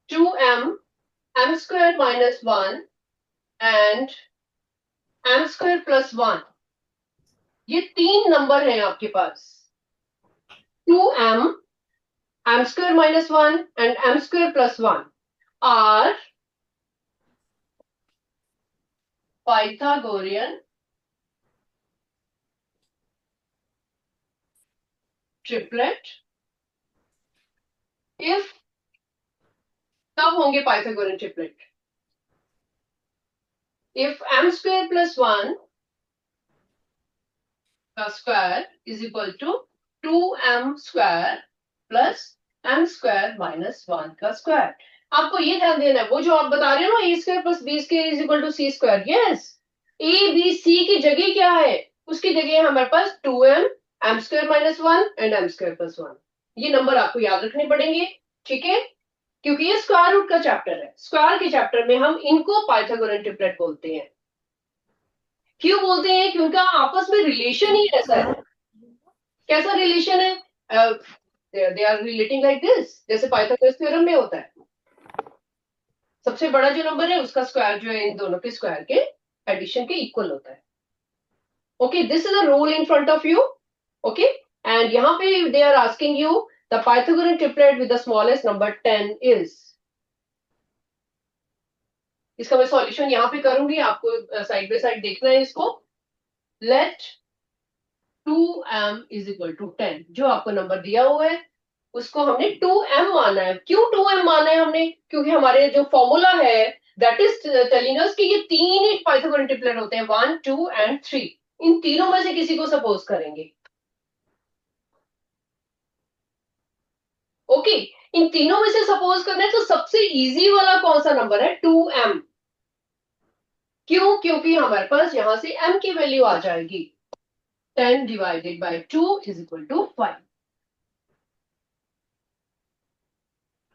Two m square minus 1 and m square plus 1. ये 3 नंबर हैं आपके पास. 2m, m square minus 1 and m square plus 1 are Pythagorean triplet. If कब होंगे Pythagorean triplet? If m square plus 1 का square is equal to 2m square plus m square minus 1 का square. आपको ये ध्यान देना है, वो जो आप बता रहे हो ना a square plus b square is equal to c square. Yes, a b c की जगह क्या है? उसकी जगह है हमारे पास 2m m square minus 1 and m square plus 1. ये नंबर आपको याद रखने पड़ेंगे, ठीक है? क्योंकि ये स्क्वायर रूट का चैप्टर है. स्क्वायर के चैप्टर में हम इनको पाइथागोरियन ट्रिपलेट बोलते हैं. क्यों बोलते हैं? क्योंकि आपस में रिलेशन ही ऐसा है. कैसा रिलेशन है? They are relating like this, जैसे पाइथागोरस थ्योरम में होता है. सबसे बड़ा जो नंबर है उसका स्क्वायर जो है इन दोनों के स्क्वायर के एडिशन के इक्वल होता है. Okay, this is a rule in front of you. Okay, and यहाँ पे they are asking you the Pythagorean triplet with the smallest number 10 is. इसका मैं सॉल्यूशन यहाँ पे करूंगी, आपको साइड बाय साइड देखना है इसको. Let 2m is equal to 10. जो आपको नंबर दिया हुआ है उसको हमने 2m माना है. क्यों 2m माना है हमने? क्योंकि हमारे जो फॉर्मूला है दैट इज टेलिंग अस कि ये 3 ही पाइथागोरियन ट्रिपलेट होते हैं, 1 2 एंड 3. इन तीनों में से किसी को सपोज करेंगे. ओके, इन तीनों में से सपोज करना है तो सबसे इजी वाला कौन सा नंबर है? 2m. क्यों? क्योंकि हमारे पास यहां से m की वैल्यू आ जाएगी. 10 divided by 2 is equal to 5.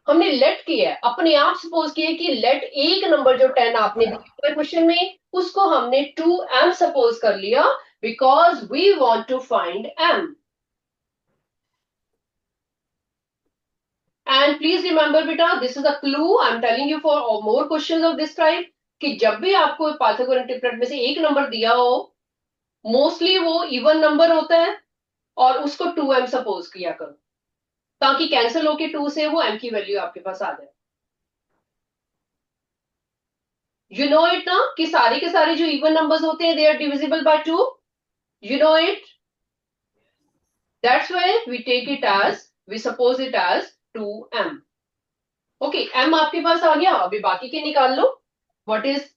हमने लेट किया है, अपने आप सपोज किया कि लेट एक नंबर जो 10 आपने दिया है क्वेश्चन में उसको हमने 2m सपोज कर लिया because we want to find m. And please remember बेटा, this is a clue I am telling you for more questions of this type, कि जब भी आपको पाइथागोरियन ट्रिपलेट में से एक नंबर दिया हो मोस्टली वो इवन नंबर होता है और उसको 2m सपोज किया करो ताकि कैंसिल होके 2 से वो m की वैल्यू आपके पास आ जाए. यू नो इट ना कि सारे के सारे जो इवन नंबर्स होते हैं they are divisible by 2. You know it. That's why we take it as, we suppose it as 2m. Okay, m आपके पास आ गया. अभी बाकी के निकाल लो. What is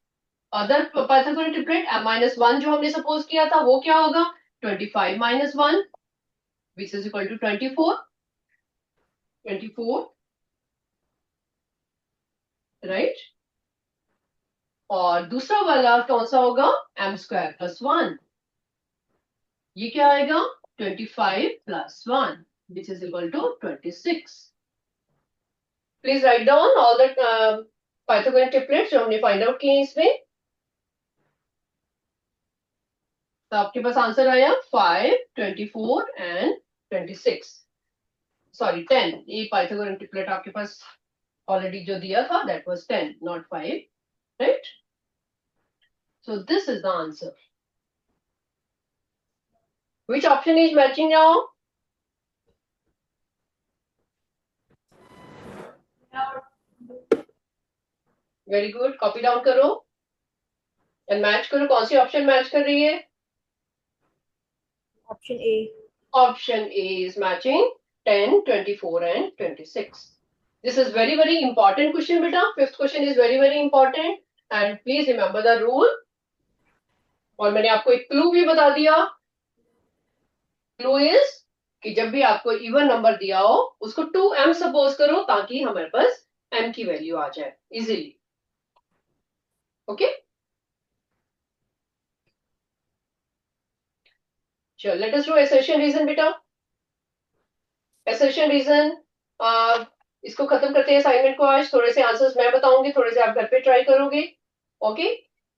other Pythagorean triplet? m-1 जो हमने सपोज किया था वो क्या होगा? 25 minus 1 which is equal to 24. 24, right. और दूसरा वाला कौन सा होगा? m square plus 1. ये क्या आएगा? 25 plus 1 which is equal to 26. Please write down all the Pythagorean triplets जो हमने फाइंड आउट किए इसमें. तो आपके पास आंसर आया 5, 24 एंड 26. सॉरी 10. ये पाइथागोरियन ट्रिपलेट आपके पास ऑलरेडी जो दिया था that was 10 not 5, right. So this is the answer. Which option is matching now? Very good. Copy down करो एंड मैच करो. कौन सी ऑप्शन मैच कर रही है? Option A. Option A is matching 10, 24 and 26. This is very, very important question, beta. Fifth question is very, very important. And please remember the rule. और मैंने आपको एक क्लू भी बता दिया. क्लू इज कि जब भी आपको इवन नंबर दिया हो उसको 2m सपोज करो ताकि हमारे पास m की वैल्यू आ जाए इजीली. ओके. चलो let us do assertion reason बेटा. assertion reason इसको खत्म करते हैं असाइनमेंट को. आज थोड़े से आंसर्स मैं बताऊंगी, थोड़े से आप घर पे ट्राई करोगे. Okay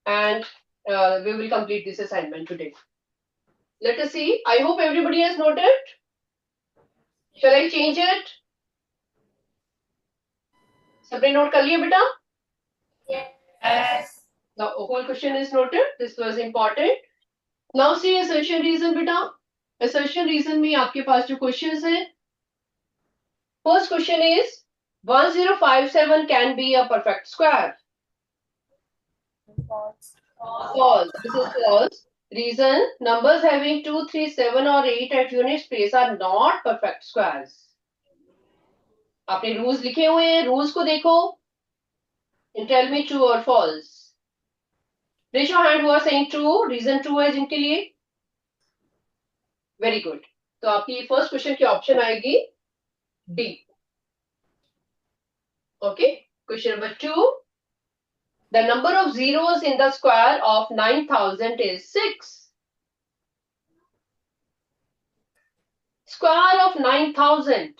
and we will complete this assignment today. Let us see. I hope everybody has noted. Shall I change it? सबने नोट कर लिया बेटा? Yes. The whole question is noted. This was important. Now see assertion reason बेटा. Assertion reason में आपके पास जो questions हैं. First question is 1057 can be a perfect square. False. False. This is false. Reason, numbers having 2, 3, 7 or 8 at unit place are not perfect squares. आपने rules लिखे हुए हैं, rules को देखो and tell me true or false. Raise your hand who are saying true. Reason true है जिनके लिए. Very good. तो आपकी first question की option आएगी D. Okay. Question number 2. The number of zeros in the square of 9000 is 6. Square of 9000.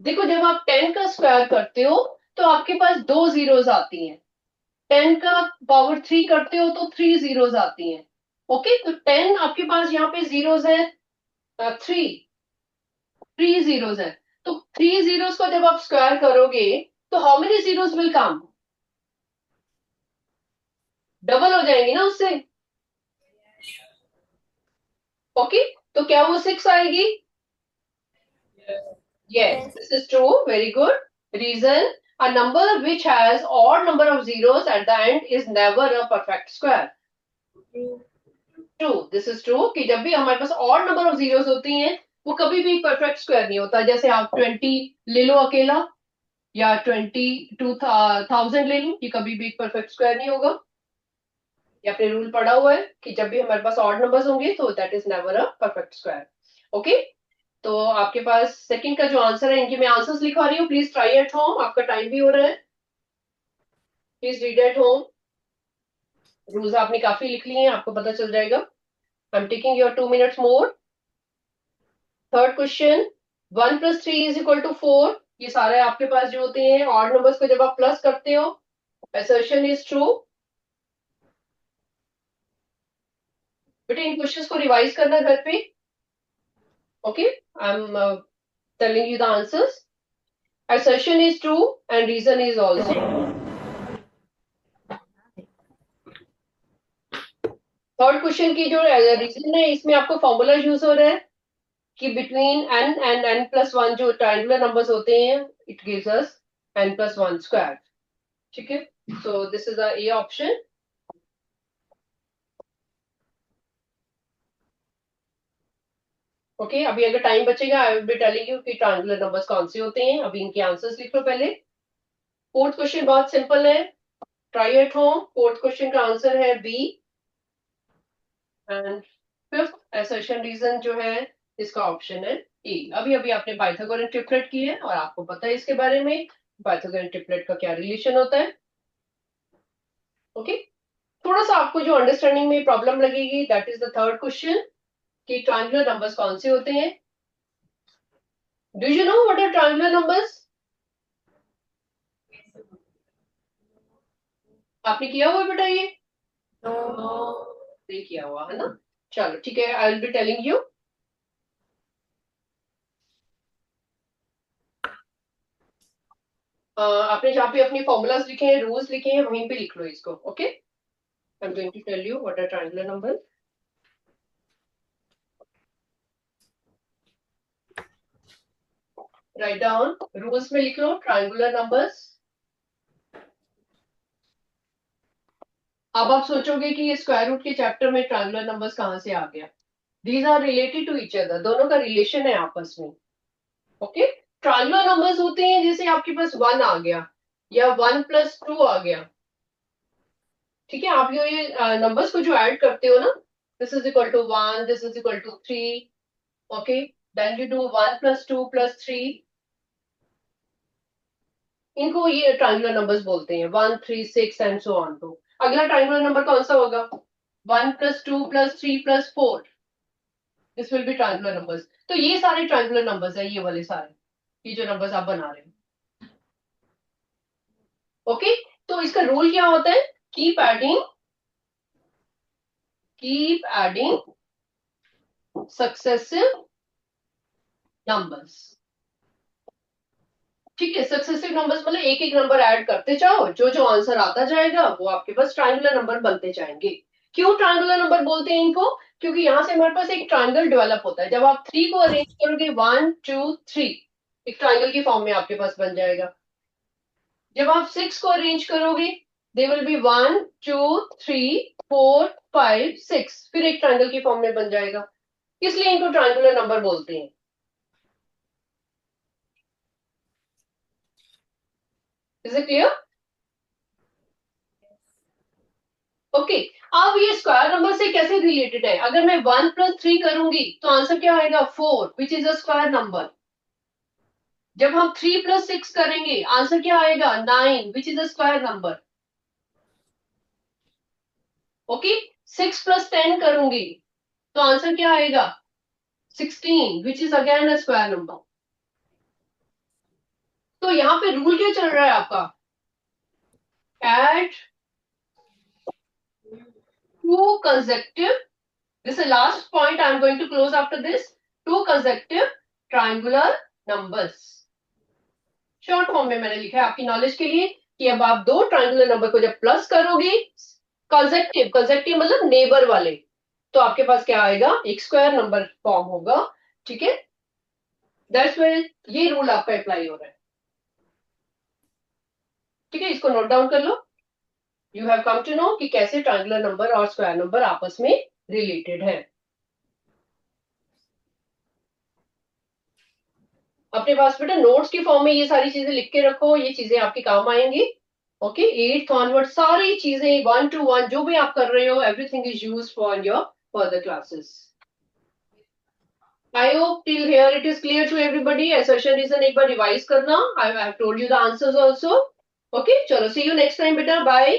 देखो जब आप 10 का स्क्वायर करते हो तो आपके पास 2 जीरोस आती हैं. 10 का पावर 3 करते हो तो 3 जीरोस आती हैं. ओके तो 10 आपके पास यहाँ पे जीरोस है 3 जीरोस है. तो 3 जीरोस को जब आप स्क्वायर करोगे तो how many zeros will come? Double हो जाएंगे ना उससे. ओके तो क्या वो 6 आएगी? Yes, this is true. Very good. Reason, a number which has odd number of zeros at the end is never a perfect square. True. This is true कि जब भी हमारे पास odd number of zeros होती हैं वो कभी भी perfect square नहीं होता. जैसे आप 20 ले लो अकेला या 22,000 ले लो, ये कभी भी perfect square नहीं होगा. ये आपने रूल पढ़ा हुआ है कि जब भी हमारे पास odd numbers होंगे तो that is never a perfect square. Okay? तो आपके पास सेकंड का जो आंसर है, इनकी मैं आंसर्स लिखवा रही हूँ. Please try at home. आपका टाइम भी हो रहा है. Please read at home. Rules आपने काफी लिख लिए हैं, आपको पता चल जाएगा. I am taking your 2 minutes more. Third question 1 + 3 = 4. ये सारे आपके पास जो होते हैं ऑड नंबर्स को जब आप प्लस करते हो, assertion इज ट्रू. बेटे इन क्वेश्चंस को रिवाइज करना घर पे. Okay, I'm telling you the answers. Assertion is true and reason is also. Third question की जो रीजन है इसमें आपको फॉर्मूला यूज हो रहा है कि बिटवीन n and n+1 जो ट्रायंगुलर नंबर्स होते हैं it gives us n+1 square. ठीक है, so this is the A option. Okay अभी अगर टाइम बचेगा I will be telling you कि ट्रायंगुलर नंबर्स कौन से होते हैं. अभी इनके आंसर्स लिख लो पहले. फोर्थ क्वेश्चन बहुत सिंपल है. Try at home. Fourth question का आंसर है B. And fifth assertion reason जो है इसका ऑप्शन है ए. अभी अभी आपने पाइथागोरन ट्रिपलेट की है और आपको पता है इसके बारे में पाइथागोरन ट्रिपलेट का क्या रिलेशन होता है. ओके थोड़ा सा आपको जो अंडरस्टैंडिंग में प्रॉब्लम लगेगी that is the third question कि ट्रायंगुलर नंबर्स कौन से होते हैं. Do you know what are triangular numbers? आपने किया हुआ बेटा ये? नहीं किया हुआ है ना. चलो ठीक है, I will be telling you. आपने जहाँ पे अपनी फॉर्मूलाज लिखे हैं, रूल्स लिखे हैं, वहीं पे लिख लो इसको. Okay I am going to tell you what are triangular number. Right down. Rules में लिख लो ट्रायंगुलर नंबर्स. अब आप सोचोगे कि ये स्क्वायर रूट के चैप्टर में ट्रायंगुलर नंबर्स कहाँ से आ गया. These are related to each other. दोनों का रिलेशन है आपस में. ओके ट्रायंगुलर नंबर्स होते हैं जैसे आपके पास 1 आ गया या 1 + 2 आ गया. ठीक है, आप ये नंबर्स को जो ऐड करते हो ना, this is equal to 1, this is equal to 3. Okay then you do 1 + 2 + 3. इनको ये ट्रायंगुलर नंबर्स बोलते हैं. 1, 3, 6 एंड सो ऑन. टू अगला ट्रायंगुलर नंबर कौन सा होगा? 1 + 2 + 3 + 4. This will be triangular numbers. तो ये सारे ट्रायंगुलर नंबर्स है, ये वाले सारे, ये जो नंबर्स आप बना रहे हो। ओके, तो इसका रूल क्या होता है? Keep adding successive numbers. ठीक है, सक्सेसिव नंबर्स मतलब एक एक नंबर ऐड करते जाओ, जो जो आंसर आता जाएगा वो आपके पास ट्रायंगुलर नंबर बनते जाएंगे। क्यों ट्रायंगुलर नंबर बोलते हैं इनको? क्योंकि यहां से हमारे पास एक ट्रायंगल डेवलप होता है। जब आप 3 को अरेंज करोगे 1 2 3, एक ट्रायंगल की फॉर्म में आपके पास बन जाएगा। जब आप 6 को अरेंज करोगे दे विल बी 1 2 3 4 5 6, फिर एक ट्रायंगल की फॉर्म में बन जाएगा। इसलिए इनको ट्रायंगुलर नंबर बोलते हैं। Is it clear? ओके, अब ये स्क्वायर नंबर से कैसे रिलेटेड है? अगर मैं 1 + 3 करूंगी तो आंसर क्या आएगा? 4, which is a square number. जब हम 3 + 6 करेंगे आंसर क्या आएगा? 9, which is a square number. Okay, 6 + 10 करूंगी तो आंसर क्या आएगा? 16, which is again a square number. तो यहाँ पे रूल क्या चल रहा है आपका? Add 2 consecutive, this is the last point I am going to close after this, 2 consecutive triangular numbers. Short form में मैंने लिखा है आपकी नॉलेज के लिए कि अब आप 2 ट्रायंगुलर नंबर को जब प्लस करोगे, कंसेक्टिव मतलब नेबर वाले, तो आपके पास क्या आएगा? एक स्क्वायर नंबर फॉर्म होगा। ठीक है, दैट्स व्हाई ये रूल आपका अप्लाई हो रहा है। ठीक है, इसको नोट डाउन कर लो। You have come to know कि कैसे ट्रायंगुलर नंबर और स्क्वायर नंबर आपस में रिलेटेड है। अपने पास बेटा नोट्स की फॉर्म में ये सारी चीजें लिख के रखो, ये चीजें आपके काम आएंगी। ओके, 8th ऑनवर्ड सारी चीजें 1 to 1 जो भी आप कर रहे हो, everything is used for your further classes. I hope till here it is clear to everybody. Assertion reason एक बार रिवाइज करना। I have told you the answers also. Okay, चलो सी यू नेक्स्ट टाइम बेटा, bye.